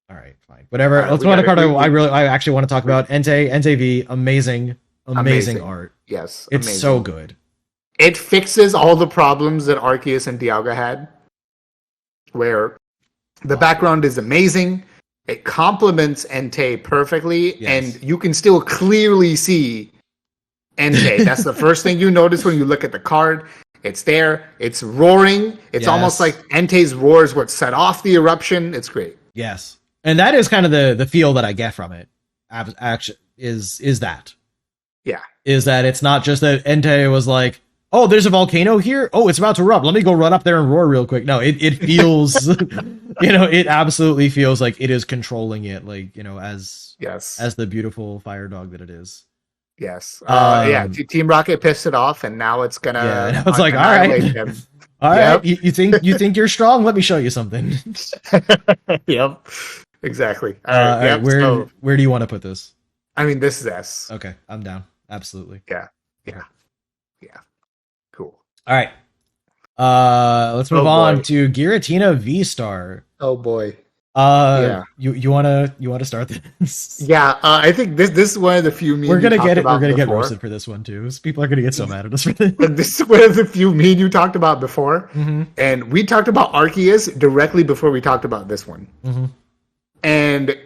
right, fine, whatever. Let's go on a card I actually want to talk about. Entei V, amazing art. Yes, it's amazing. So good. It fixes all the problems that Arceus and Dialga had, where the background is amazing. It complements Entei perfectly, and you can still clearly see Entei. That's the first thing you notice when you look at the card. It's there. It's roaring. It's almost like Entei's roar is what set off the eruption. It's great. Yes, and that is kind of the feel that I get from it. Actually, is that? Yeah, is that it's not just that Entei was like, oh, there's a volcano here. Oh, it's about to erupt. Let me go run up there and roar real quick. No, it feels, it absolutely feels like it is controlling it, like, as the beautiful fire dog that it is. Yes. Team Rocket pissed it off, and now it's gonna. Yeah, now it's like, all right, all right. You think you're strong? Let me show you something. Yep. Exactly. All right. Where do you want to put this? I mean, this is S. Okay, I'm down. Absolutely. Yeah. Cool. All right. Let's move on to Giratina V-Star. Oh boy. You wanna start this? Yeah, I think this is one of the few memes we're gonna get roasted for this one too. People are gonna get so mad at us for this. This is one of the few memes you talked about before, and we talked about Arceus directly before we talked about this one. And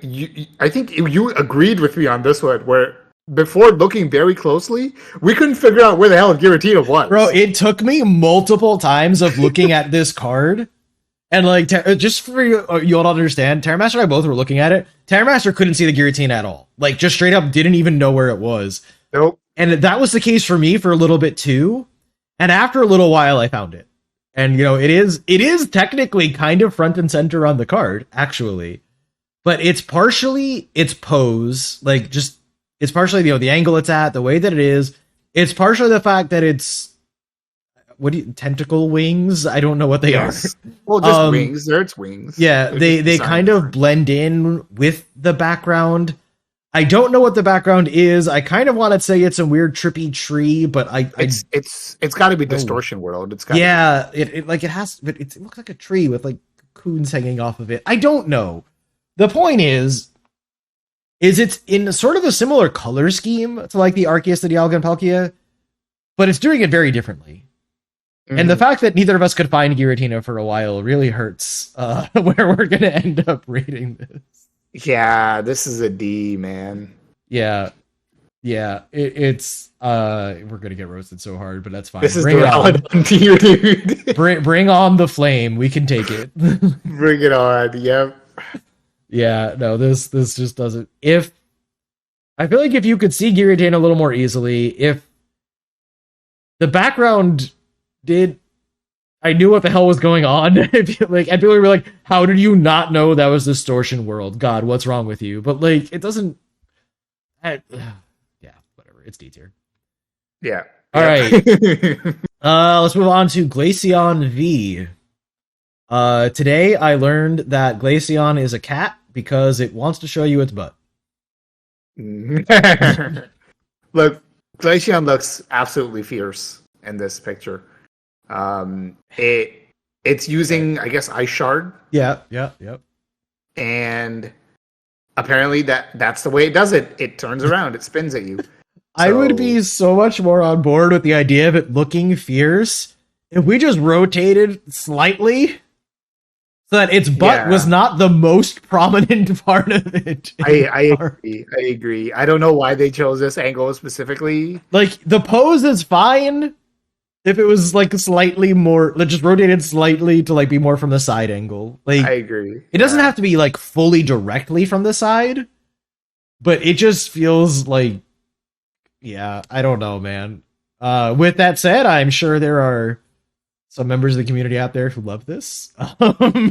I think you agreed with me on this one, where before looking very closely, we couldn't figure out where the hell Giratina was. Bro, it took me multiple times of looking at this card. And like, just for you all to understand, Terramaster and I both were looking at it. Terramaster couldn't see the Giratina at all. Like, just straight up didn't even know where it was. Nope. And that was the case for me for a little bit too. And after a little while, I found it. And, it is technically kind of front and center on the card, actually. But it's partially its pose, like, it's partially, the angle it's at, the way that it is. It's partially the fact that it's, tentacle wings? I don't know what they are. Well, just wings. They're its wings. Yeah, they kind of blend in with the background. I don't know what the background is. I kind of want to say it's a weird trippy tree, but it's got to be Distortion World. It's got it looks like a tree with like cocoons hanging off of it. I don't know. The point is it's in sort of a similar color scheme to like the Arceus, the Dialga, and Palkia, but it's doing it very differently. And the fact that neither of us could find Giratina for a while really hurts where we're going to end up rating this. Yeah, this is a D, man. Yeah. It's we're going to get roasted so hard, but that's fine. This is the Ramadan tier, dude. Bring on the flame. We can take it. Bring it on. Yep. Yeah, no, this just doesn't. I feel like if you could see Giratina a little more easily, if the background I knew what the hell was going on. And people were like, how did you not know that was Distortion World? God, what's wrong with you? But like, it doesn't. Yeah, whatever. It's D tier. Yeah. All right. Let's move on to Glaceon V. Today I learned that Glaceon is a cat because it wants to show you its butt. Look, Glaceon looks absolutely fierce in this picture. It's using, I guess, Ice Shard. Yep. And apparently that's the way it does it. It turns around, it spins at you. I would be so much more on board with the idea of it looking fierce if we just rotated slightly so that its butt was not the most prominent part of it. I agree. I don't know why they chose this angle specifically. Like, the pose is fine if it was like slightly more, like just rotated slightly to like be more from the side angle. Like, I agree. It doesn't have to be like fully directly from the side, but it just feels like, yeah, I don't know, man. With that said, I'm sure there are some members of the community out there who love this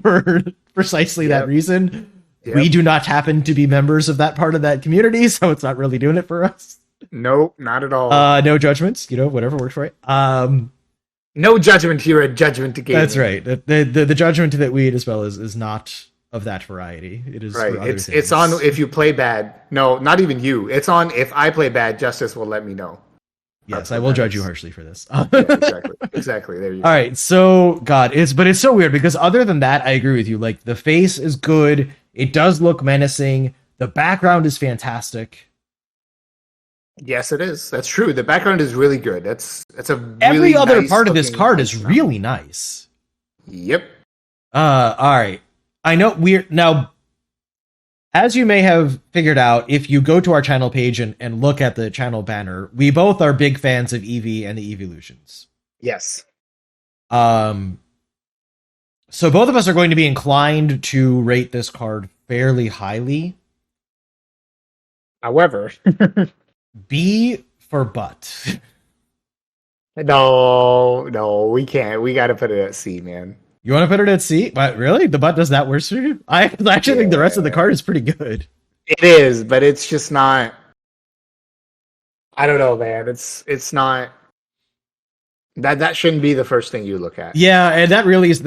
for precisely that reason. Yep. We do not happen to be members of that part of that community, so it's not really doing it for us. Nope, not at all. No judgments, whatever works for it. No judgment here at Judgment to Gaming. That's right. The judgment that we dispel is not of that variety. It is right. It's on if you play bad. No, not even you. It's on if I play bad. Justice will let me know. Yes, I will judge you harshly for this. Yeah, exactly. There you go. All right. So it's so weird because other than that, I agree with you. Like, the face is good. It does look menacing. The background is fantastic. Yes, it is. That's true. The background is really good. It's a really every other nice part of this card is really nice. Yep. All right. I know now, as you may have figured out, if you go to our channel page and look at the channel banner, we both are big fans of Eevee and the Eeveelutions. Yes. So both of us are going to be inclined to rate this card fairly highly. However, B for butt. No, we can't. We got to put it at C, man. You want to put it at C? But really? The butt does that worse for you? I actually think the rest of the card is pretty good. It is, but it's just not. I don't know, man. It's not. That shouldn't be the first thing you look at. Yeah, and that really is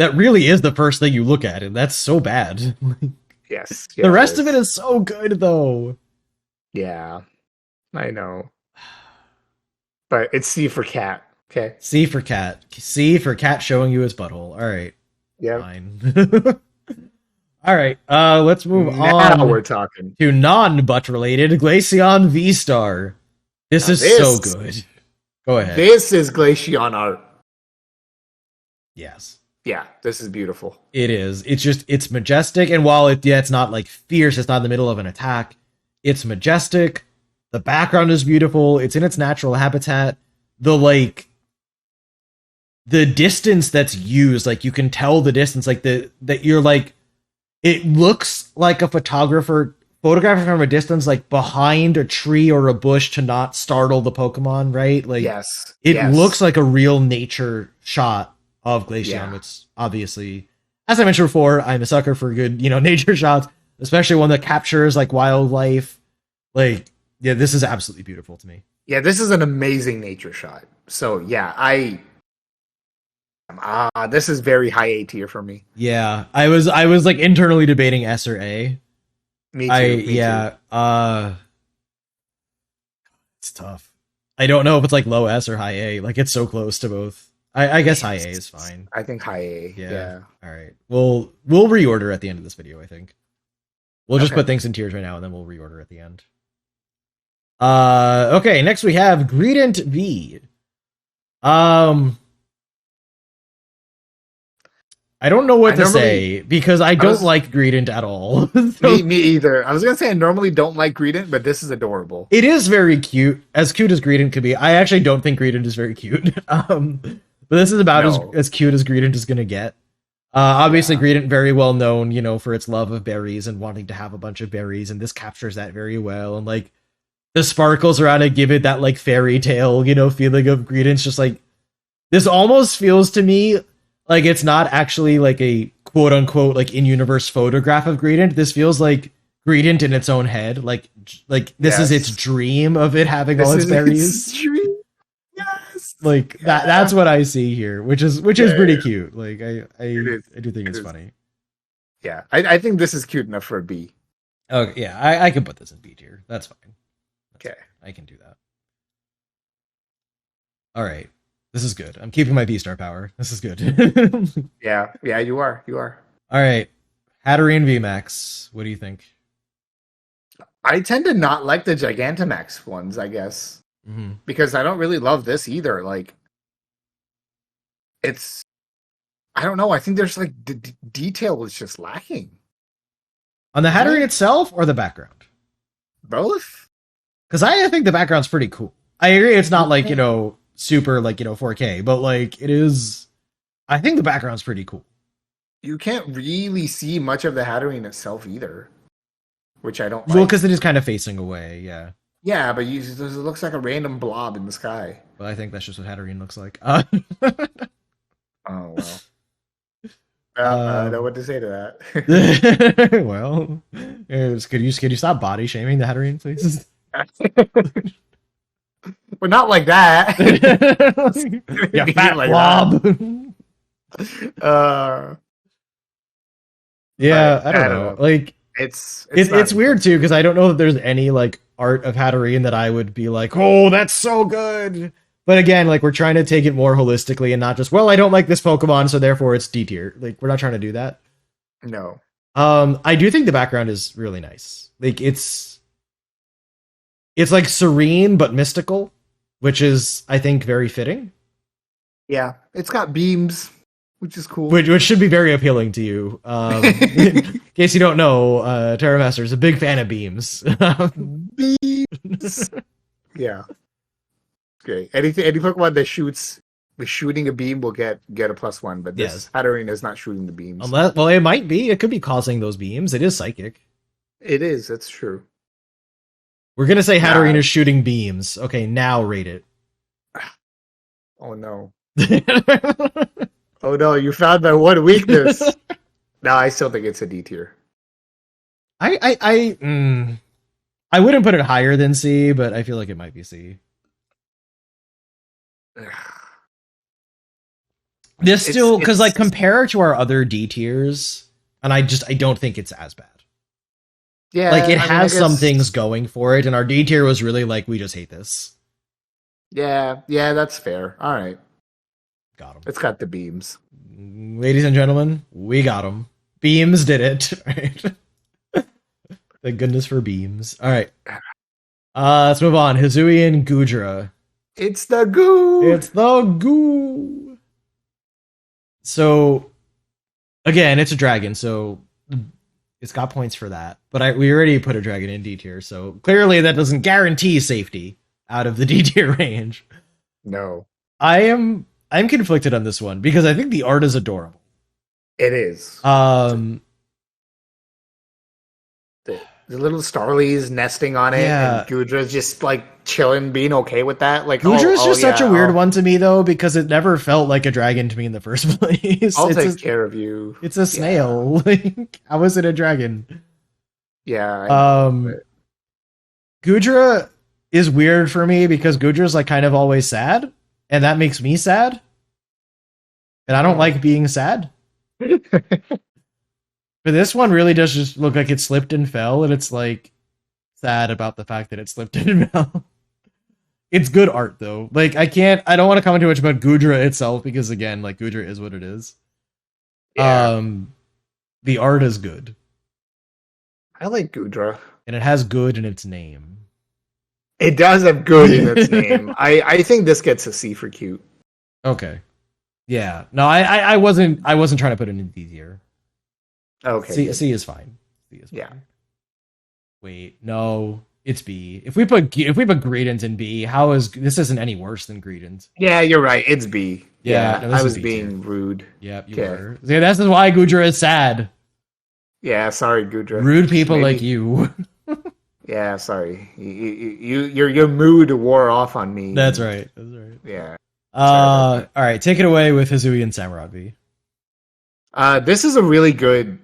the first thing you look at, and that's so bad. Yes. The rest of it is so good, though. Yeah, I know. But it's C for cat. Okay. C for cat. C for cat showing you his butthole. All right. Yeah. Fine. All right. Let's move on. Now we're talking to non-butt related Glaceon V-Star. This is so good. Go ahead. This is Glaceon art. Yes. Yeah, this is beautiful. It is. It's majestic, and while it's not like fierce, it's not in the middle of an attack. It's majestic. The background is beautiful. It's in its natural habitat. The distance that's used, like, you can tell the distance, like that you're like, it looks like a photographer photographing from a distance, like behind a tree or a bush to not startle the Pokemon, right? Like, yes, it looks like a real nature shot of Glaceon, which obviously, as I mentioned before, I'm a sucker for good, nature shots, especially one that captures like wildlife. Like, yeah, this is absolutely beautiful to me. Yeah, this is an amazing nature shot. So yeah, this is very high A tier for me. Yeah, I was like internally debating S or A. Me too. It's tough. I don't know if it's like low S or high A. Like, it's so close to both. I guess high A is fine. I think high A. Yeah. All right. We'll reorder at the end of this video, I think. We'll just put things in tiers right now, and then we'll reorder at the end. Okay, next we have Greedent V. I don't know what to say because I don't like Greedent at all. Me either. I was gonna say I normally don't like Greedent, but this is adorable. It is very cute, as cute as Greedent could be. I actually don't think Greedent is very cute. But this is about as cute as Greedent is gonna get. Obviously, Greedent very well known, for its love of berries and wanting to have a bunch of berries, and this captures that very well. And like, the sparkles around it give it that like fairy tale, feeling of Greedent's just like, this almost feels to me like it's not actually like a quote unquote like in-universe photograph of Greedent. This feels like Greedent in its own head. Like this is its dream of it having all its berries. Its dream. Yes. Like that's what I see here, which is pretty cute. Like I do think it's funny. Yeah, I think this is cute enough for a B. Okay, yeah, I can put this in B tier. That's fine. Okay, I can do that. All right, this is good. I'm keeping my B star power. This is good. yeah, you are. All right, Hatterene VMAX. What do you think? I tend to not like the Gigantamax ones, I guess, because I don't really love this either. Like, it's, I don't know. I think there's like the detail was just lacking. On the Hatterene itself or the background? Both. Because I think the background's pretty cool. I agree it's not like, super like, 4K, but like it is, I think the background's pretty cool. You can't really see much of the Hatterene itself either, which I don't like. Well, because it is kind of facing away, yeah. Yeah, but it looks like a random blob in the sky. Well, I think that's just what Hatterene looks like. Oh, well. I don't know what to say to that. Well, could you stop body shaming the Hatterene, please? We're not like that. Yeah, fat like blob. Yeah, I don't know. Like it's weird too because I don't know that there's any like art of Hatterene that I would be like, oh, that's so good. But again, like we're trying to take it more holistically and not just, well, I don't like this Pokemon, so therefore it's D tier. Like we're not trying to do that. No. I do think the background is really nice. Like it's like serene but mystical, which is I think very fitting. Yeah, it's got beams, which is cool. Which should be very appealing to you. In case you don't know, Terramaster is a big fan of beams. Beams. Yeah. Great. Any Pokemon that shooting a beam will get a +1, but this Hatterene is not shooting the beams. Well, it might be. It could be causing those beams. It is psychic. It is. That's true. We're gonna say Hatterene is shooting beams. Okay, now rate it. Oh no. Oh no, you found my one weakness. No, I still think it's a D tier. I wouldn't put it higher than C, but I feel like it might be C. This still, because like compare it to our other D tiers, and I don't think it's as bad. Yeah, like it has some things going for it, and our D tier was really like we just hate this. Yeah, that's fair. All right, got him. It's got the beams, ladies and gentlemen. We got him. Beams did it. Right? Thank goodness for beams. All right, let's move on. Hisuian Goodra. It's the goo. It's the goo. So, again, it's a dragon, so it's got points for that. But we already put a dragon in D tier, so clearly that doesn't guarantee safety out of the D tier range. No, I'm conflicted on this one because I think the art is adorable. It is. The little Starlies nesting on it, and Goodra's just like chilling, being okay with that. Like Goodra's just such a weird one to me though, because it never felt like a dragon to me in the first place. I'll take care of you. It's a snail. Like, how is it a dragon? Yeah. Goodra is weird for me because Goodra's like kind of always sad, and that makes me sad. And I don't like being sad. But this one really does just look like it slipped and fell, and it's like sad about the fact that it slipped and fell. It's good art though. Like I don't want to comment too much about Goodra itself because again, like Goodra is what it is. Yeah. The art is good. I like Goodra. And it has good in its name. It does have good in its name. I think this gets a C for cute. Okay. Yeah. No, I wasn't trying to put it in D tier. Okay. C is fine. C is fine. Yeah. Wait, no, it's B. If we put Greedent in B, how is this isn't any worse than Greedent? Yeah, you're right. It's B. Yeah, no, I was being rude. Yeah, you were. Yeah, that's why Goodra is sad. Yeah, sorry, Goodra. Rude people like you. Yeah, sorry. Your mood wore off on me. That's right. Yeah. All right, take it away with Hisuian Samurott V. This is a really good.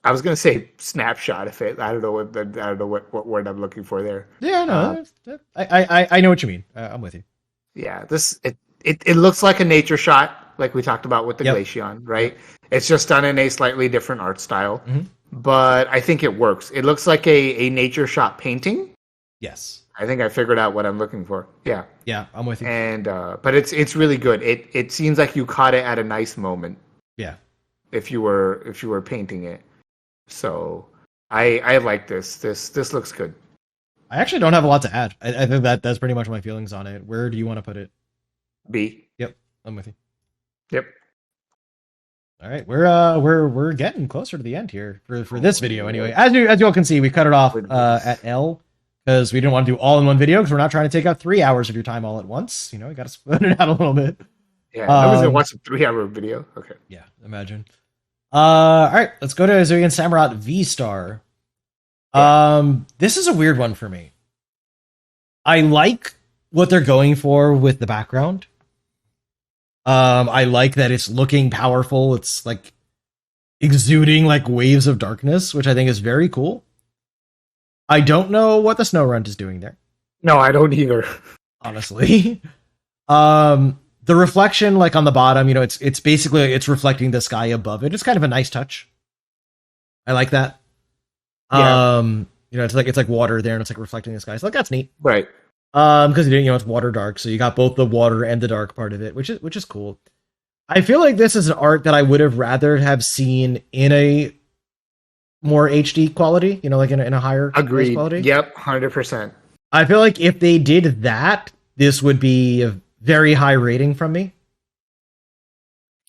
I was gonna say snapshot of it. I don't know what word I'm looking for there. Yeah, no, I know what you mean. I'm with you. Yeah, it looks like a nature shot, like we talked about with the Yep. Glaceon, right? It's just done in a slightly different art style, Mhm. but I think it works. It looks like a nature shot painting. Yes. I think I figured out what I'm looking for. Yeah, Yeah, I'm with you. and but it's really good. It seems like you caught it at a nice moment Yeah. if you were painting it. So I like this. This looks good. I actually don't have a lot to add. I think that's pretty much my feelings on it. Where do you want to put it? B. Yep, I'm with you. Yep. All right, we're getting closer to the end here for this video anyway. As you all can see, we cut it off at L because we didn't want to do all in one video because we're not trying to take up 3 hours of your time all at once. You know, we got to split it out a little bit. Yeah, nobody's gonna watch a 3-hour video. Okay. Yeah, imagine. All right, let's go to Azuian Samurott V-Star. This is a weird one for me. I like what they're going for with the background. I like that it's looking powerful. It's like exuding like waves of darkness, which I think is very cool. I don't know what the snow runt is doing there, No, I don't either. honestly. The reflection, like on the bottom, you know, it's basically it's reflecting the sky above it. It's kind of a nice touch. I like that. Yeah. You know, it's like water there, and it's like reflecting the sky. So like that's neat. Right. Because you know it's water dark, so you got both the water and the dark part of it, which is cool. I feel like this is an art that I would have rather have seen in a more HD quality, you know, like in a higher Agreed. quality. Yep, 100%. I feel like if they did that, this would be a very high rating from me.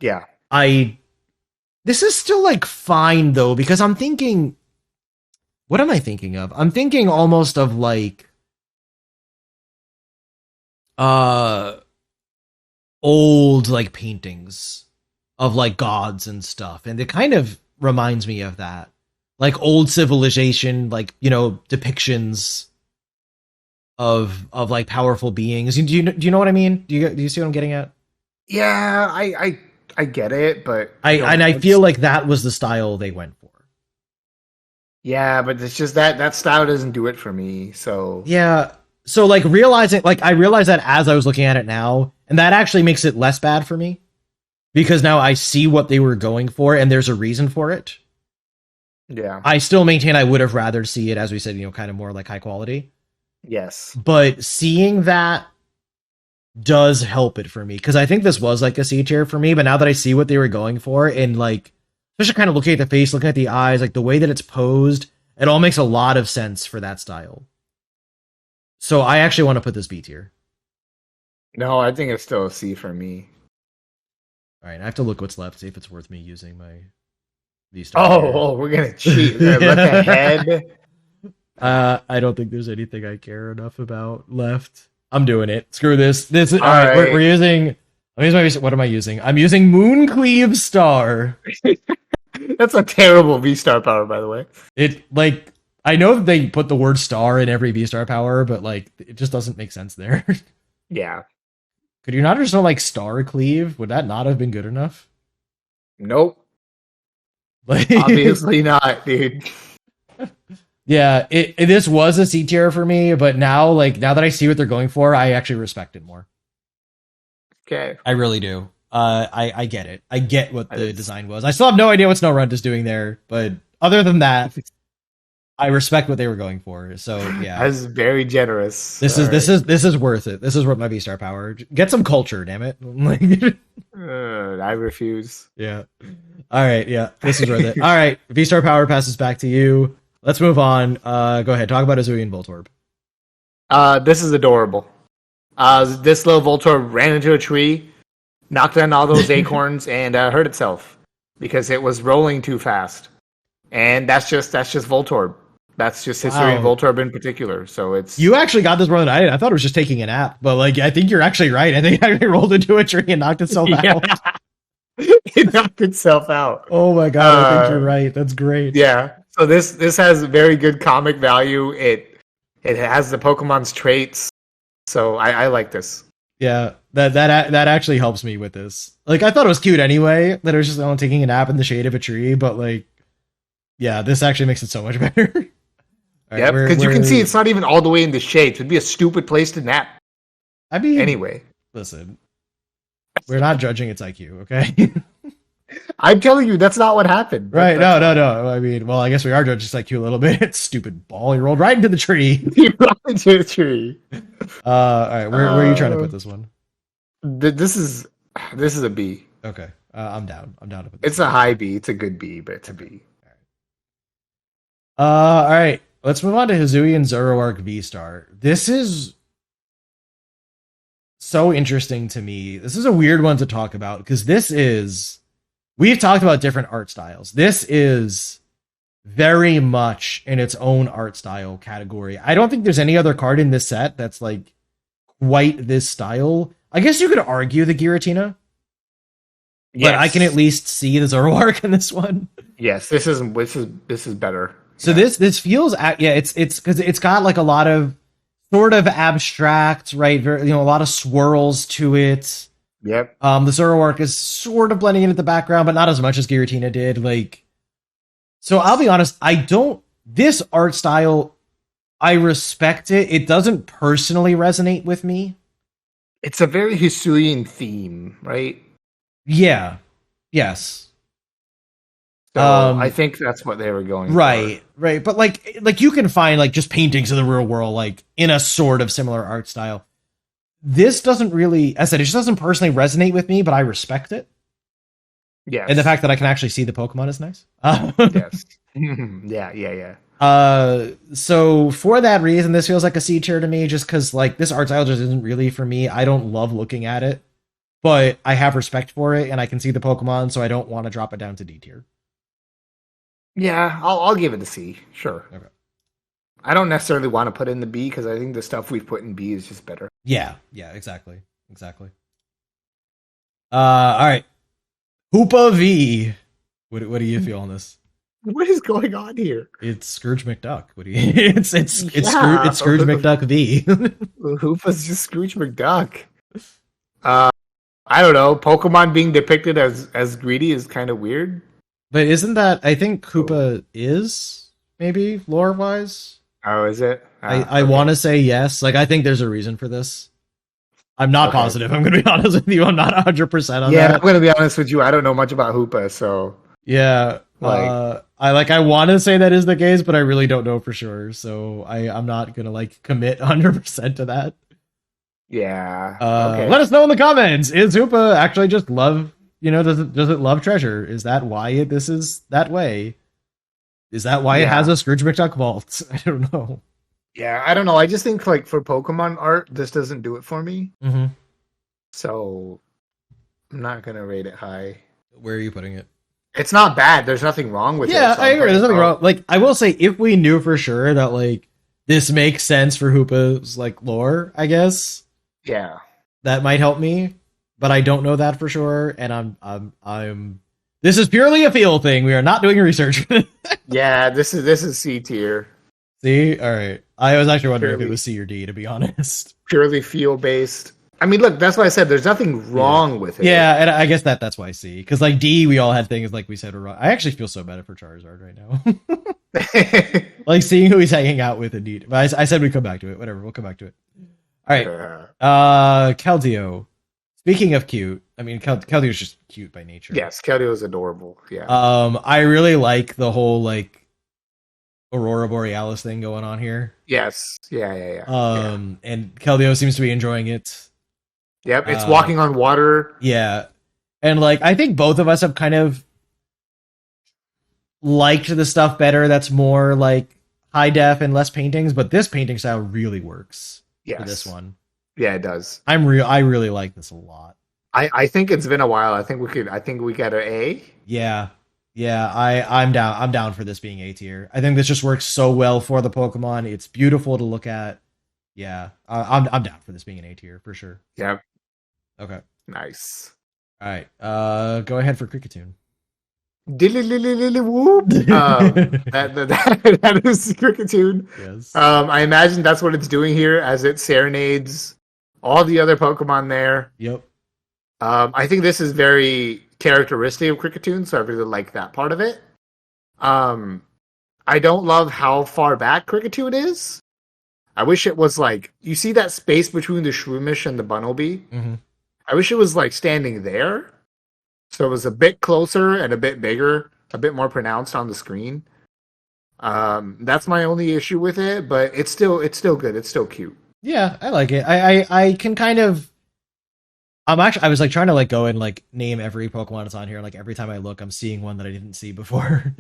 Yeah. This is still like fine though, because I'm thinking, what am I thinking of? I'm thinking almost of like old like paintings of like gods and stuff, and it kind of reminds me of that, like old civilization, like, you know, depictions of like powerful beings. Do you know what I mean? Do you see what I'm getting at? Yeah, I get it, but I feel like that was the style they went for. yeah, but it's just that style doesn't do it for me. So Yeah. So like realizing, like I realized that as I was looking at it now, and that actually makes it less bad for me because now I see what they were going for and there's a reason for it. yeah, I still maintain I would have rather see it, as we said, you know, kind of more like high quality. yes, But seeing that does help it for me because I think this was like a C tier for me. But now that I see what they were going for, and like, especially kind of looking at the face, looking at the eyes, like the way that it's posed, it all makes a lot of sense for that style. So I actually want to put this B tier. no, I think it's still a C for me. All right, I have to look what's left, see if it's worth me using my V-Star. Oh, we're gonna cheat. We're gonna look ahead. I don't think there's anything I care enough about left. I'm doing it. Screw this. This is all All right. right. We're using. What am I using? I'm using Mooncleave Star. That's a terrible V-Star power, by the way. It like I know that they put the word star in every V-Star power, but like it just doesn't make sense there. Yeah. Could you not just know like Star Cleave? Would that not have been good enough? Nope. Like, Obviously not, dude. yeah, this was a C tier for me, but now that I see what they're going for, I actually respect it more. Okay. I really do. I get it. I get what the design was. I still have no idea what Snow Runt is doing there, but other than that, I respect what they were going for. So yeah, That's very generous. this is worth it. This is worth my V-Star power. Get some culture, damn it. Like, I refuse. yeah. All right. Yeah, this is worth it. All right, V-Star power passes back to you. Let's move on. Go ahead. Talk about Azuian Voltorb. This is adorable. This little Voltorb ran into a tree, knocked down all those acorns, and hurt itself because it was rolling too fast. And that's just Voltorb. That's just history in Voltorb in particular. So it's You actually got this more than I did. I thought it was just taking a nap, but like I think you're actually right. I think it actually rolled into a tree and knocked itself out. it knocked itself out. Oh my god! I think you're right. That's great. Yeah. So this has very good comic value. It has the Pokemon's traits. So I like this. Yeah, that actually helps me with this. Like I thought it was cute anyway, that it was just taking a nap in the shade of a tree, but like, yeah, this actually makes it so much better. All right, Yep, because you can see it's not even all the way in the shade. So it'd be a stupid place to nap. I mean, Anyway, Listen, we're not judging its IQ, okay? I'm telling you, that's not what happened. Right? No. I mean, well, I guess we are judging its IQ a little bit. Stupid ball, he rolled right into the tree. He rolled into a tree. All right, where are you trying to put this one? This is a B. Okay, I'm down. I'm down to put It's a high B. It's a good B, but it's a B. All right. Let's move on to Hisuian Zoroark V-Star. This is so interesting to me. This is a weird one to talk about because we've talked about different art styles. This is very much in its own art style category. I don't think there's any other card in this set that's like quite this style. I guess you could argue the Giratina. Yes. But I can at least see the Zoroark in this one. Yes, this is better. So this feels it's because it's got like a lot of sort of abstract, right? A lot of swirls to it. Yep. The Zoroark is sort of blending in at the background, but not as much as Giratina did. Like, so I'll be honest, this art style, I respect it. It doesn't personally resonate with me. It's a very Hisuian theme, right? Yeah. Yes. So I think that's what they were going for. Right. But like you can find like just paintings of the real world, like in a sort of similar art style. This doesn't really, as I said, it just doesn't personally resonate with me, but I respect it. Yeah. And the fact that I can actually see the Pokemon is nice. Yes. Yeah. So for that reason, this feels like a C tier to me, just because like this art style just isn't really for me. I don't love looking at it, but I have respect for it and I can see the Pokemon, so I don't want to drop it down to D tier. Yeah, I'll give it a C. Sure. Okay. I don't necessarily want to put in the B because I think the stuff we've put in B is just better. Yeah, exactly. All right. Hoopa V. What do you feel on this? What is going on here? It's Scrooge McDuck. What do you? It's Scrooge McDuck V. Hoopa's just Scrooge McDuck. I don't know. Pokemon being depicted as greedy is kind of weird. But isn't that? I think Hoopa is maybe lore wise. Oh, is it? I want to say yes. Like I think there's a reason for this. I'm not positive. I'm going to be honest with you. I'm not 100% on that. Yeah, I'm going to be honest with you. I don't know much about Hoopa, so yeah. I want to say that is the case, but I really don't know for sure. So I'm not going to like commit 100% to that. Yeah. Okay. Let us know in the comments. Is Hoopa actually just love? Does it love treasure? Is that why this is that way? Is that why it has a Scrooge McDuck vault? I don't know. Yeah, I don't know. I just think like for Pokemon art, this doesn't do it for me. Mm-hmm. So I'm not gonna rate it high. Where are you putting it? It's not bad. There's nothing wrong with it. Yeah, I agree. There's nothing wrong. Like I will say, if we knew for sure that like this makes sense for Hoopa's like lore, I guess. Yeah, that might help me, but I don't know that for sure. And I'm. This is purely a feel thing. We are not doing research. Yeah, this is C tier. See, all right. I was actually wondering if it was C or D, to be honest. Purely feel based. I mean, look, that's why I said there's nothing wrong with it. Yeah, and I guess that's why C. Because like D, we all had things like we said were wrong. I actually feel so bad for Charizard right now. Like seeing who he's hanging out with indeed. But I said we'd come back to it. Whatever, we'll come back to it. All right. Keldeo. Speaking of cute, I mean, Keldeo is just cute by nature. Yes, Keldeo is adorable. Yeah. I really like the whole like Aurora Borealis thing going on here. Yes. Yeah. And Keldeo seems to be enjoying it. Yep, it's walking on water. Yeah. And like I think both of us have kind of liked the stuff better that's more like high def and less paintings, but this painting style really works for this one. Yeah, it does. I really like this a lot. I think it's been a while. I think we got an A. Yeah. I'm down for this being A tier. I think this just works so well for the Pokemon. It's beautiful to look at. Yeah, I'm down for this being an A tier for sure. Yep. Okay. Nice. All right. Go ahead for Cricketune. Whoop. That is Cricketune. Yes. I imagine that's what it's doing here as it serenades all the other Pokemon there. Yep. I think this is very characteristic of Cricketune, so I really like that part of it. I don't love how far back Cricketune is. I wish it was like, you see that space between the Shroomish and the Bunnelby? Mm-hmm. I wish it was like standing there. So it was a bit closer and a bit bigger, a bit more pronounced on the screen. That's my only issue with it, but it's still good. It's still cute. Yeah, I like it. I can kind of. I was like trying to like go and like name every Pokemon that's on here. Like every time I look, I'm seeing one that I didn't see before.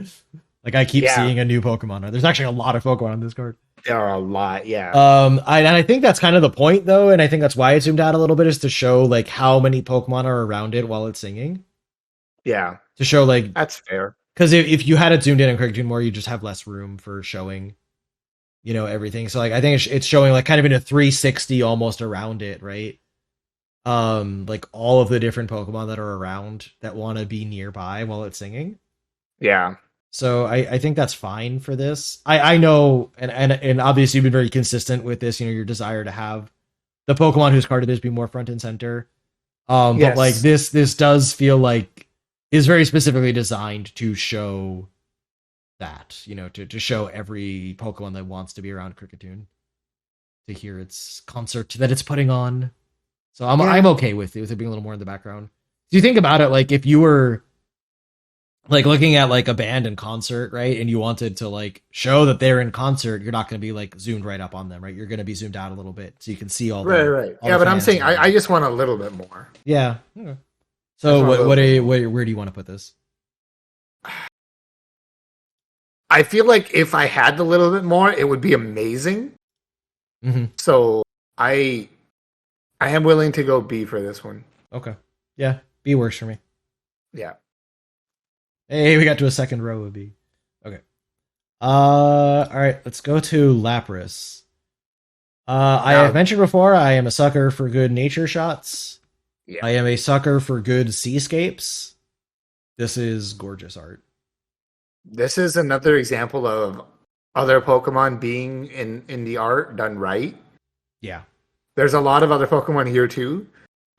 Like I keep seeing a new Pokemon. There's actually a lot of Pokemon on this card. There are a lot, yeah. I think that's kind of the point though, and I think that's why it zoomed out a little bit is to show like how many Pokemon are around it while it's singing. Yeah, To show like that's fair. because if you had it zoomed in and Cricketune more, you just have less room for showing, everything. So like I think it's showing like kind of in a 360 almost around it, right? Like all of the different Pokemon that are around that want to be nearby while it's singing. Yeah. So I think that's fine for this. I know, and obviously you've been very consistent with this. Your desire to have the Pokemon whose card it is be more front and center. But like this does feel like is very specifically designed to show that, to show every Pokemon that wants to be around Cricketune to hear its concert that it's putting on. So I'm okay with it being a little more in the background. Do you think about it like if you were like looking at like a band in concert, right? And you wanted to like show that they're in concert, you're not going to be like zoomed right up on them, right? You're going to be zoomed out a little bit so you can see all the right. Yeah, but I'm saying I just want a little bit more. Yeah. So where do you want to put this? I feel like if I had a little bit more, it would be amazing. Mm-hmm. So I am willing to go B for this one. Okay. Yeah, B works for me. Yeah. Hey, we got to a second row of B. Okay. All right, let's go to Lapras. I have mentioned before, I am a sucker for good nature shots. Yeah. I am a sucker for good seascapes. This is gorgeous art. This is another example of other Pokemon being in the art done right. Yeah. There's a lot of other Pokemon here too,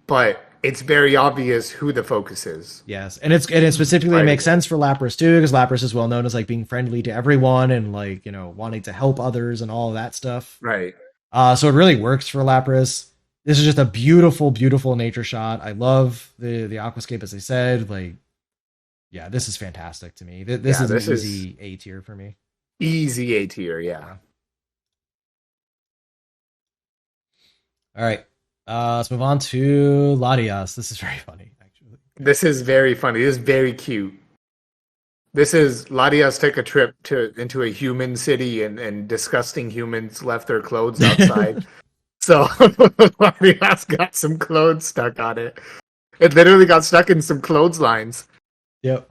but it's very obvious who the focus is. Yes, and it specifically makes sense for Lapras too, because Lapras is well known as like being friendly to everyone and like wanting to help others and all of that stuff. Right. So it really works for Lapras. This is just a beautiful, beautiful nature shot. I love the aquascape, as I said. Like, yeah, this is fantastic to me. This is an easy A tier for me. Easy A tier, yeah. All right. Let's move on to Latias. This is very funny, actually. This is very funny. This is very cute. This is Latias took a trip into a human city and disgusting humans left their clothes outside. So Latias got some clothes stuck on it. It literally got stuck in some clotheslines. Yep.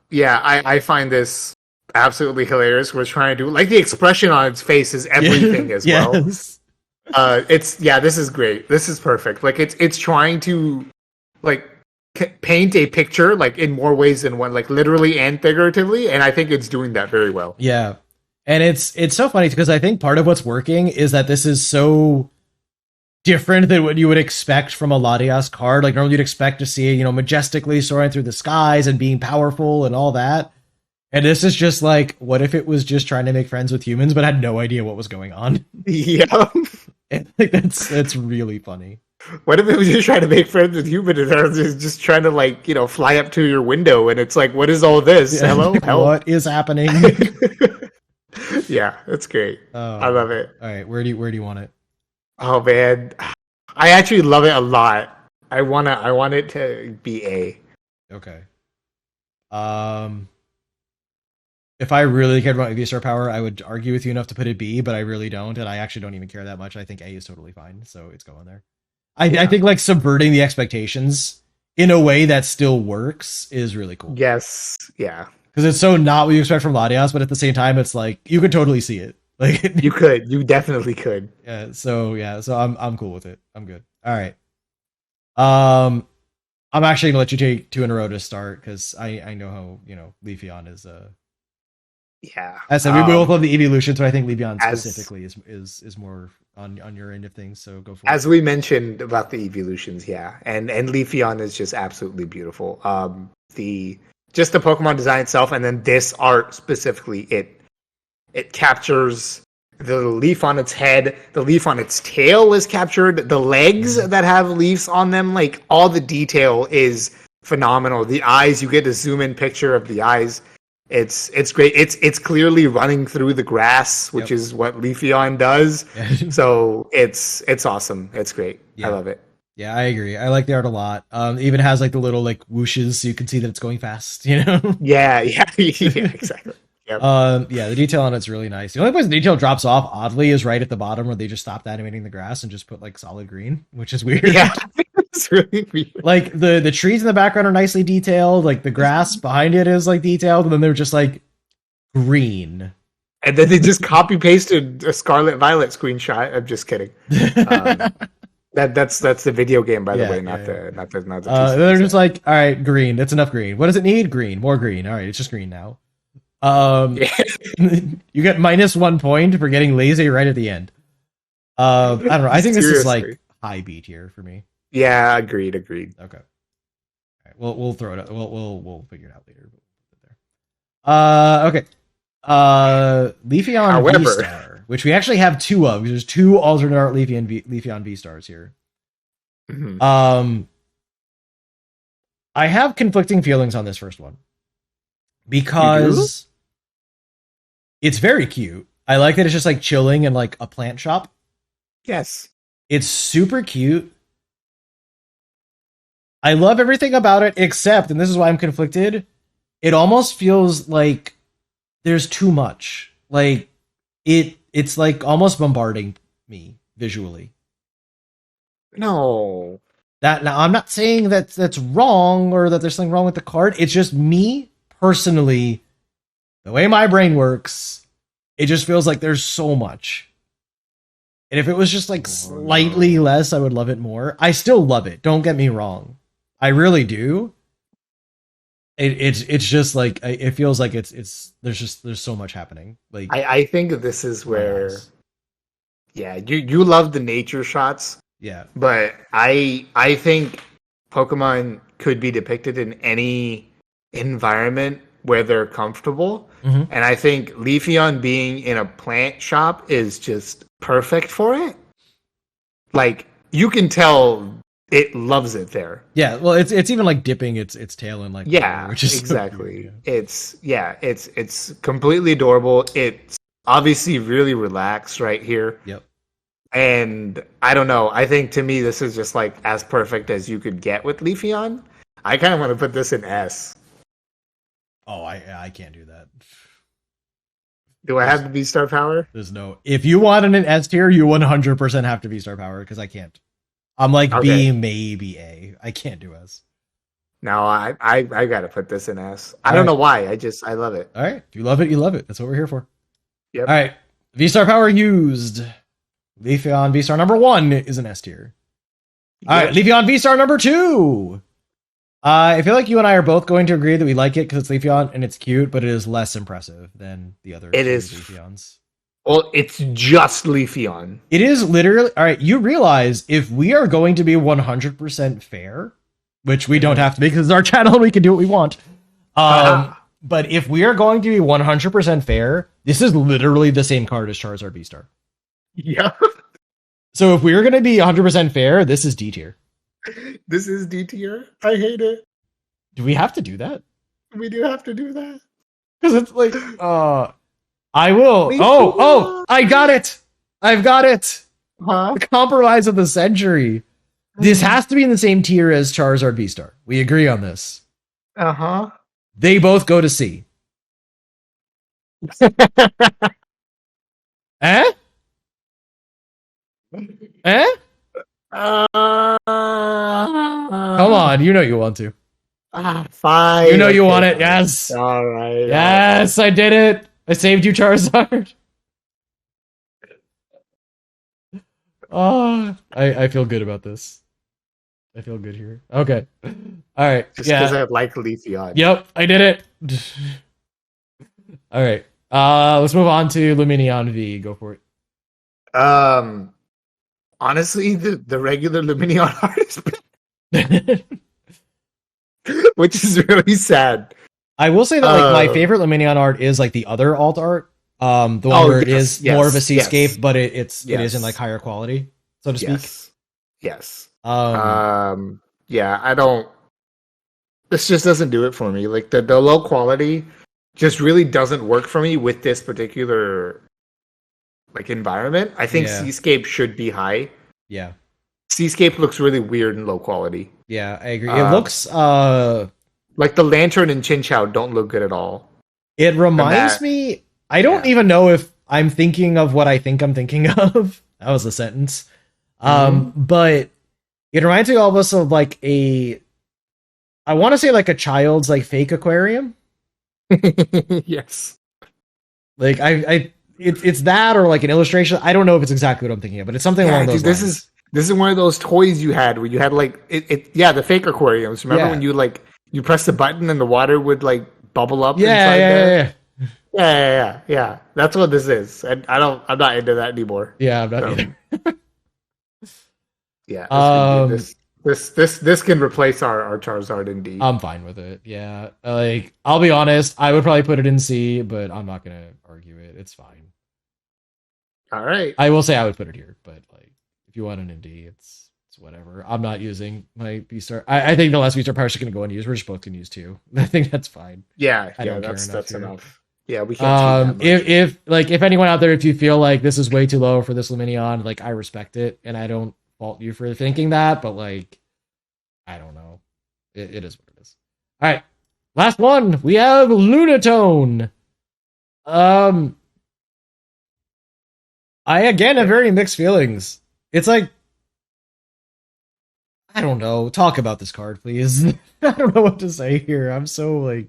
Yeah, I find this absolutely hilarious. We're trying to do like the expression on its face is everything as well. This is great. This is perfect. Like it's trying to like paint a picture like in more ways than one, like literally and figuratively, and I think it's doing that very well. Yeah. And it's so funny because I think part of what's working is that this is so different than what you would expect from a Latias card. Like normally you'd expect to see, majestically soaring through the skies and being powerful and all that. And this is just like, what if it was just trying to make friends with humans but had no idea what was going on? Yeah. Like that's really funny. What if it was just trying to make friends with humans and just trying to like, fly up to your window and it's like, what is all this? Yeah, Hello? Help. What is happening? Yeah, it's great. I love it. All right, where do you want it? Oh man. I actually love it a lot. I want it to be A. Okay. If I really cared about V-Star power, I would argue with you enough to put it B, but I really don't, and I actually don't even care that much. I think A is totally fine, so it's going there. I think like subverting the expectations in a way that still works is really cool. Yes, yeah. Because it's so not what you expect from Latias, but at the same time, it's like you could totally see it. Like you definitely could. Yeah. So I'm cool with it. I'm good. All right. I'm actually gonna let you take 2 in a row to start because I know how Leafeon is. Yeah. As I said, we both love the evolution, so I think Leafeon specifically is more on your end of things. So go for it. As we mentioned about the evolutions, yeah, and Leafeon is just absolutely beautiful. The Pokemon design itself, and then this art specifically, it captures the leaf on its head, the leaf on its tail was captured, the legs that have leaves on them, like all the detail is phenomenal. The eyes, you get a zoom in picture of the eyes. It's great. It's clearly running through the grass, which is what Leafeon does. So it's awesome. It's great. Yeah. I love it. Yeah, I agree. I like the art a lot. It even has like the little like whooshes, so you can see that it's going fast. You know? Yeah, exactly. Yep. Yeah, the detail on it's really nice. The only place the detail drops off, oddly, is right at the bottom where they just stopped animating the grass and just put like solid green, which is weird. Yeah, it's really weird. Like the trees in the background are nicely detailed. Like the grass behind it is like detailed, and then they're just like green. And then they just copy pasted a Scarlet Violet screenshot. I'm just kidding. That's the video game, by the way, not the. They're just like, all right, green. That's enough green. What does it need? Green. More green. All right, it's just green now. You get -1 point for getting lazy right at the end. I don't know. I think this is like high B tier for me. Yeah, agreed. Okay. All right, we'll throw it. We'll figure it out later. Okay. Leafeon V-Star, which we actually have 2 of. There's 2 alternate art Leafeon V-Stars here. Mm-hmm. I have conflicting feelings on this first one because it's very cute. I like that it's just like chilling in like a plant shop. Yes. It's super cute. I love everything about it except, and this is why I'm conflicted, it almost feels like there's too much. Like it's like almost bombarding me visually. No. Now I'm not saying that's wrong or that there's something wrong with the card. It's just me personally, the way my brain works, it just feels like there's so much. And if it was just like slightly less, I would love it more. I still love it. Don't get me wrong. I really do. It's just like it feels like there's so much happening. Like I think this is where, you love the nature shots. Yeah, but I think Pokemon could be depicted in any environment where they're comfortable, and I think Leafeon being in a plant shop is just perfect for it. Like you can tell it loves it there. Yeah, well, it's even like dipping its tail in like water, which is exactly. So cute, It's completely adorable. It's obviously really relaxed right here. Yep. And I don't know. I think to me this is just like as perfect as you could get with Leafeon. I kind of want to put this in S. Oh, I can't do that. Do I have the V-Star power? There's no. If you want an S tier, you 100% have to V-Star power because I can't. I'm like B, maybe A. I can't do S. No, I got to put this in S. I don't know why. I love it. All right. If you love it, you love it. That's what we're here for. Yep. All right. V-Star power used. Leafeon V-Star number 1 is an S tier. All right. Leafeon V-Star number 2. I feel like you and I are both going to agree that we like it because it's Leafeon and it's cute, but it is less impressive than the other Leafeons. Well, it's just Leafeon. It is literally... All right, you realize if we are going to be 100% fair, which we don't have to be because it's our channel and we can do what we want, but if we are going to be 100% fair, this is literally the same card as Charizard V-Star. Yeah. So if we're going to be 100% fair, this is D tier. This is D tier. I hate it. Do we have to do that? We do have to do that. Because it's like, I will. Oh, I got it. I've got it. Huh? The compromise of the century. This has to be in the same tier as Charizard V-Star. We agree on this. Uh-huh. They both go to C. Eh? Eh? Come on, you know you want to. Fine. You know you want it. Yes. All right. Yes, I did it. I saved you, Charizard. Oh, I feel good about this. I feel good here. Okay. All right. Just because I like Leafeon. Yep, I did it. All right. Let's move on to Lumineon V. Go for it. Honestly, the regular Lumineon art is bad. Which is really sad. I will say that like my favorite Lumineon art is like the other alt art. The one where it is more of a yes, seascape, but it is yes. in like higher quality, so to speak. Yes. Um, Yeah, I don't. This just doesn't do it for me. Like the low quality just really doesn't work for me with this particular like environment. I think Yeah. Seascape should be high. yeah, Seascape looks really weird in low quality. yeah, I agree. It looks Like the lantern and Chinchou don't look good at all. it reminds me. I don't even know if I'm thinking of what I think I'm thinking of. That was a sentence. But it reminds me almost of like I want to say like a child's like fake aquarium. Yes. Like it's that or like an illustration. I don't know if it's exactly what I'm thinking of, but it's something along those lines. This is one of those toys you had where you had like the fake aquariums. Remember when you press the button and the water would like bubble up inside there? Yeah. That's what this is. And I'm not into that anymore. Yeah, I'm not either. Yeah. This can replace our Charizard indeed. I'm fine with it. Yeah. Like I'll be honest, I would probably put it in C, but I'm not gonna argue it. It's fine. All right. I will say I would put it here, but like if you want an in D, it's whatever. I'm not using my B-Star. I think the last B-Star power is gonna go unused. We're just both gonna use 2. I think that's fine. Yeah, that's enough. Yeah, we can't. If anyone out there, if you feel like this is way too low for this Luminion, like I respect it, and I don't fault you for thinking that, but like I don't know. It is what it is. All right. Last one. We have Lunatone. I again have very mixed feelings. It's like I don't know. Talk about this card, please. I don't know what to say here. I'm so like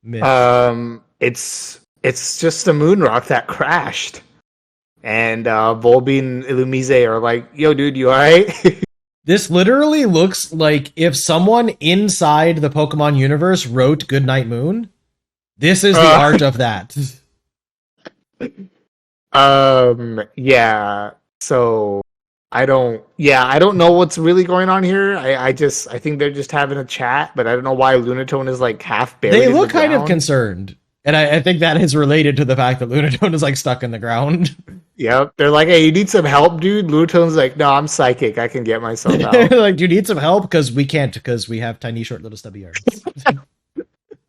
mixed. It's just a Moonrock that crashed. And Volbeat and Illumise are like, yo, dude, you alright? This literally looks like if someone inside the Pokemon universe wrote Goodnight Moon. This is the art of that. Yeah. So I don't know what's really going on here. I think they're just having a chat, but I don't know why Lunatone is like half buried. They look kind of concerned. And I think that is related to the fact that Lunatone is like stuck in the ground. Yep. They're like, hey, you need some help, dude? Lunatone's like, no, I'm psychic. I can get myself out. Like, do you need some help? Because we can't, because we have tiny, short, little stubby arms.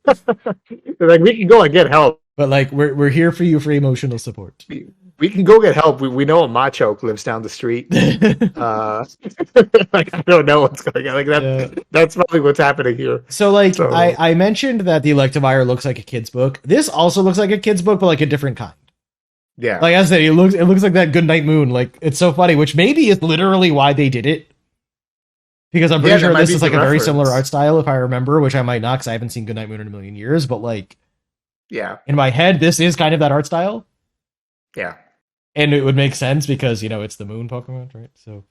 They're like, we can go and get help. But like, we're here for you for emotional support. We can go get help. We know a Machoke lives down the street. Like, I don't know what's going on. Like that's probably what's happening here. So I mentioned that the Electivire looks like a kid's book. This also looks like a kid's book, but like a different kind. Yeah. Like I said, it looks like that Goodnight Moon. Like it's so funny, which maybe is literally why they did it. Because I'm pretty sure this is like a very similar art style, if I remember, which I might not, because I haven't seen Goodnight Moon in a million years. But like, yeah, in my head, this is kind of that art style. Yeah. And it would make sense because, it's the moon Pokemon, right? So,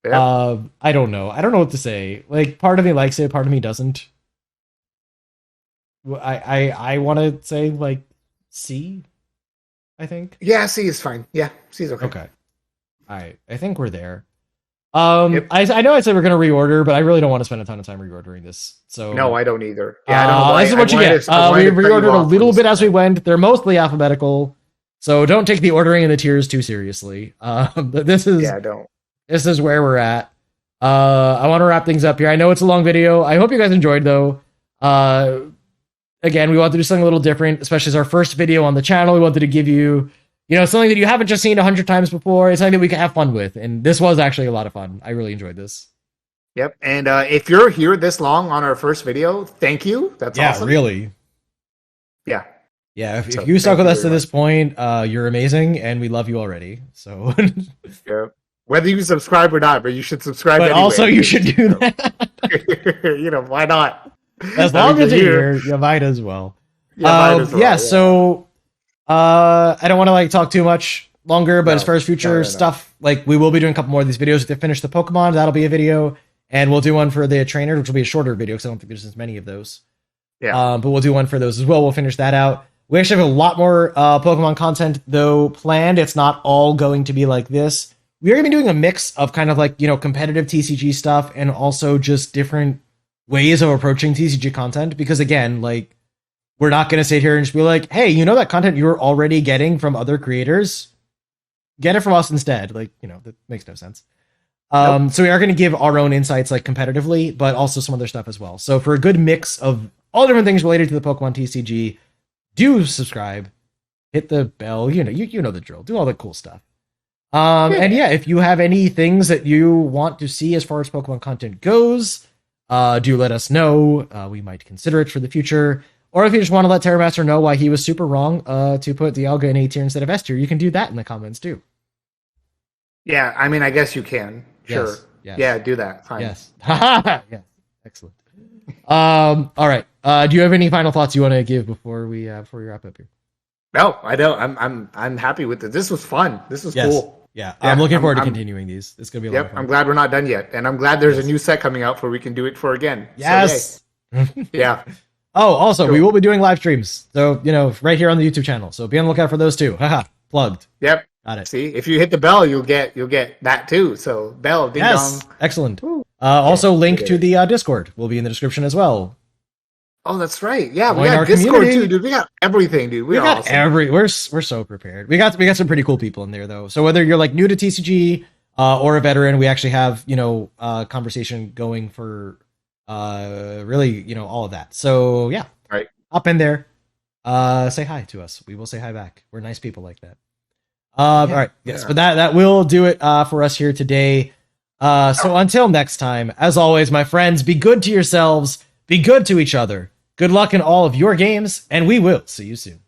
yeah. I don't know. I don't know what to say. Like, part of me likes it, part of me doesn't. I want to say, like, C, I think. Yeah, C is fine. Yeah, C is okay. Okay. All right. I think we're there. Yep. I know I said we're going to reorder, but I really don't want to spend a ton of time reordering this. So no, I don't either. Yeah, I don't know why, this is what you get. We reordered a little bit as we went. They're mostly alphabetical. So don't take the ordering and the tiers too seriously. But this is This is where we're at. I want to wrap things up here. I know it's a long video. I hope you guys enjoyed though. Again, we wanted to do something a little different, especially as our first video on the channel. We wanted to give you, something that you haven't just seen 100 times before. It's something that we can have fun with, and this was actually a lot of fun. I really enjoyed this. Yep, and if you're here this long on our first video, thank you. That's awesome. Yeah, really. Yeah. Yeah, if you stuck with us to this point, you're amazing, and we love you already. So, yeah. Whether you subscribe or not, but you should subscribe. But anyway. Also, you should do that. Why not? As long as you're here, you might as well. So I don't want to talk too much longer, but as far as future stuff, we will be doing a couple more of these videos. If they finish the Pokemon, that'll be a video, and we'll do one for the trainer, which will be a shorter video because I don't think there's as many of those. Yeah. But we'll do one for those as well. We'll finish that out. We actually have a lot more Pokemon content, though, planned. It's not all going to be like this. We are going to be doing a mix of kind of competitive TCG stuff and also just different ways of approaching TCG content. Because again, We're not going to sit here and just be like, hey, you know that content you're already getting from other creators? Get it from us instead. Like, that makes no sense. Nope. So we are going to give our own insights like competitively, but also some other stuff as well. So for a good mix of all different things related to the Pokemon TCG, do subscribe, hit the bell, you know the drill, do all the cool stuff. And yeah, if you have any things that you want to see as far as Pokemon content goes, do let us know. We might consider it for the future. Or if you just want to let Terramaster know why he was super wrong to put Dialga in A tier instead of S tier, you can do that in the comments too. Yeah, I mean, I guess you can. Sure. Yes, yes. Yeah, do that. Fine. Yes. Yes. Excellent. All right. Do you have any final thoughts you want to give before we wrap up here? No, I don't. I'm happy with it. This was fun. This was cool. Yeah, I'm looking forward to continuing these. It's gonna be a lot of fun. I'm glad we're not done yet, and I'm glad there's a new set coming out where we can do it for again. Yes. So, yeah. Oh, also, cool. We will be doing live streams, so right here on the YouTube channel. So be on the lookout for those too. Haha, plugged. Yep. Got it. See, if you hit the bell, you'll get that too. So bell, ding dong. Excellent. Also, link to the Discord will be in the description as well. Oh, that's right. Yeah, we got Discord community. Too, dude. We got everything, dude. We got awesome. We're so prepared. We got some pretty cool people in there though. So whether you're like new to TCG or a veteran, we actually have conversation going for really all of that. So yeah, right. Hop in there, say hi to us. We will say hi back. We're nice people like that. All right, yes, but that will do it for us here today. So until next time, as always, my friends, be good to yourselves, be good to each other. Good luck in all of your games, and we will see you soon.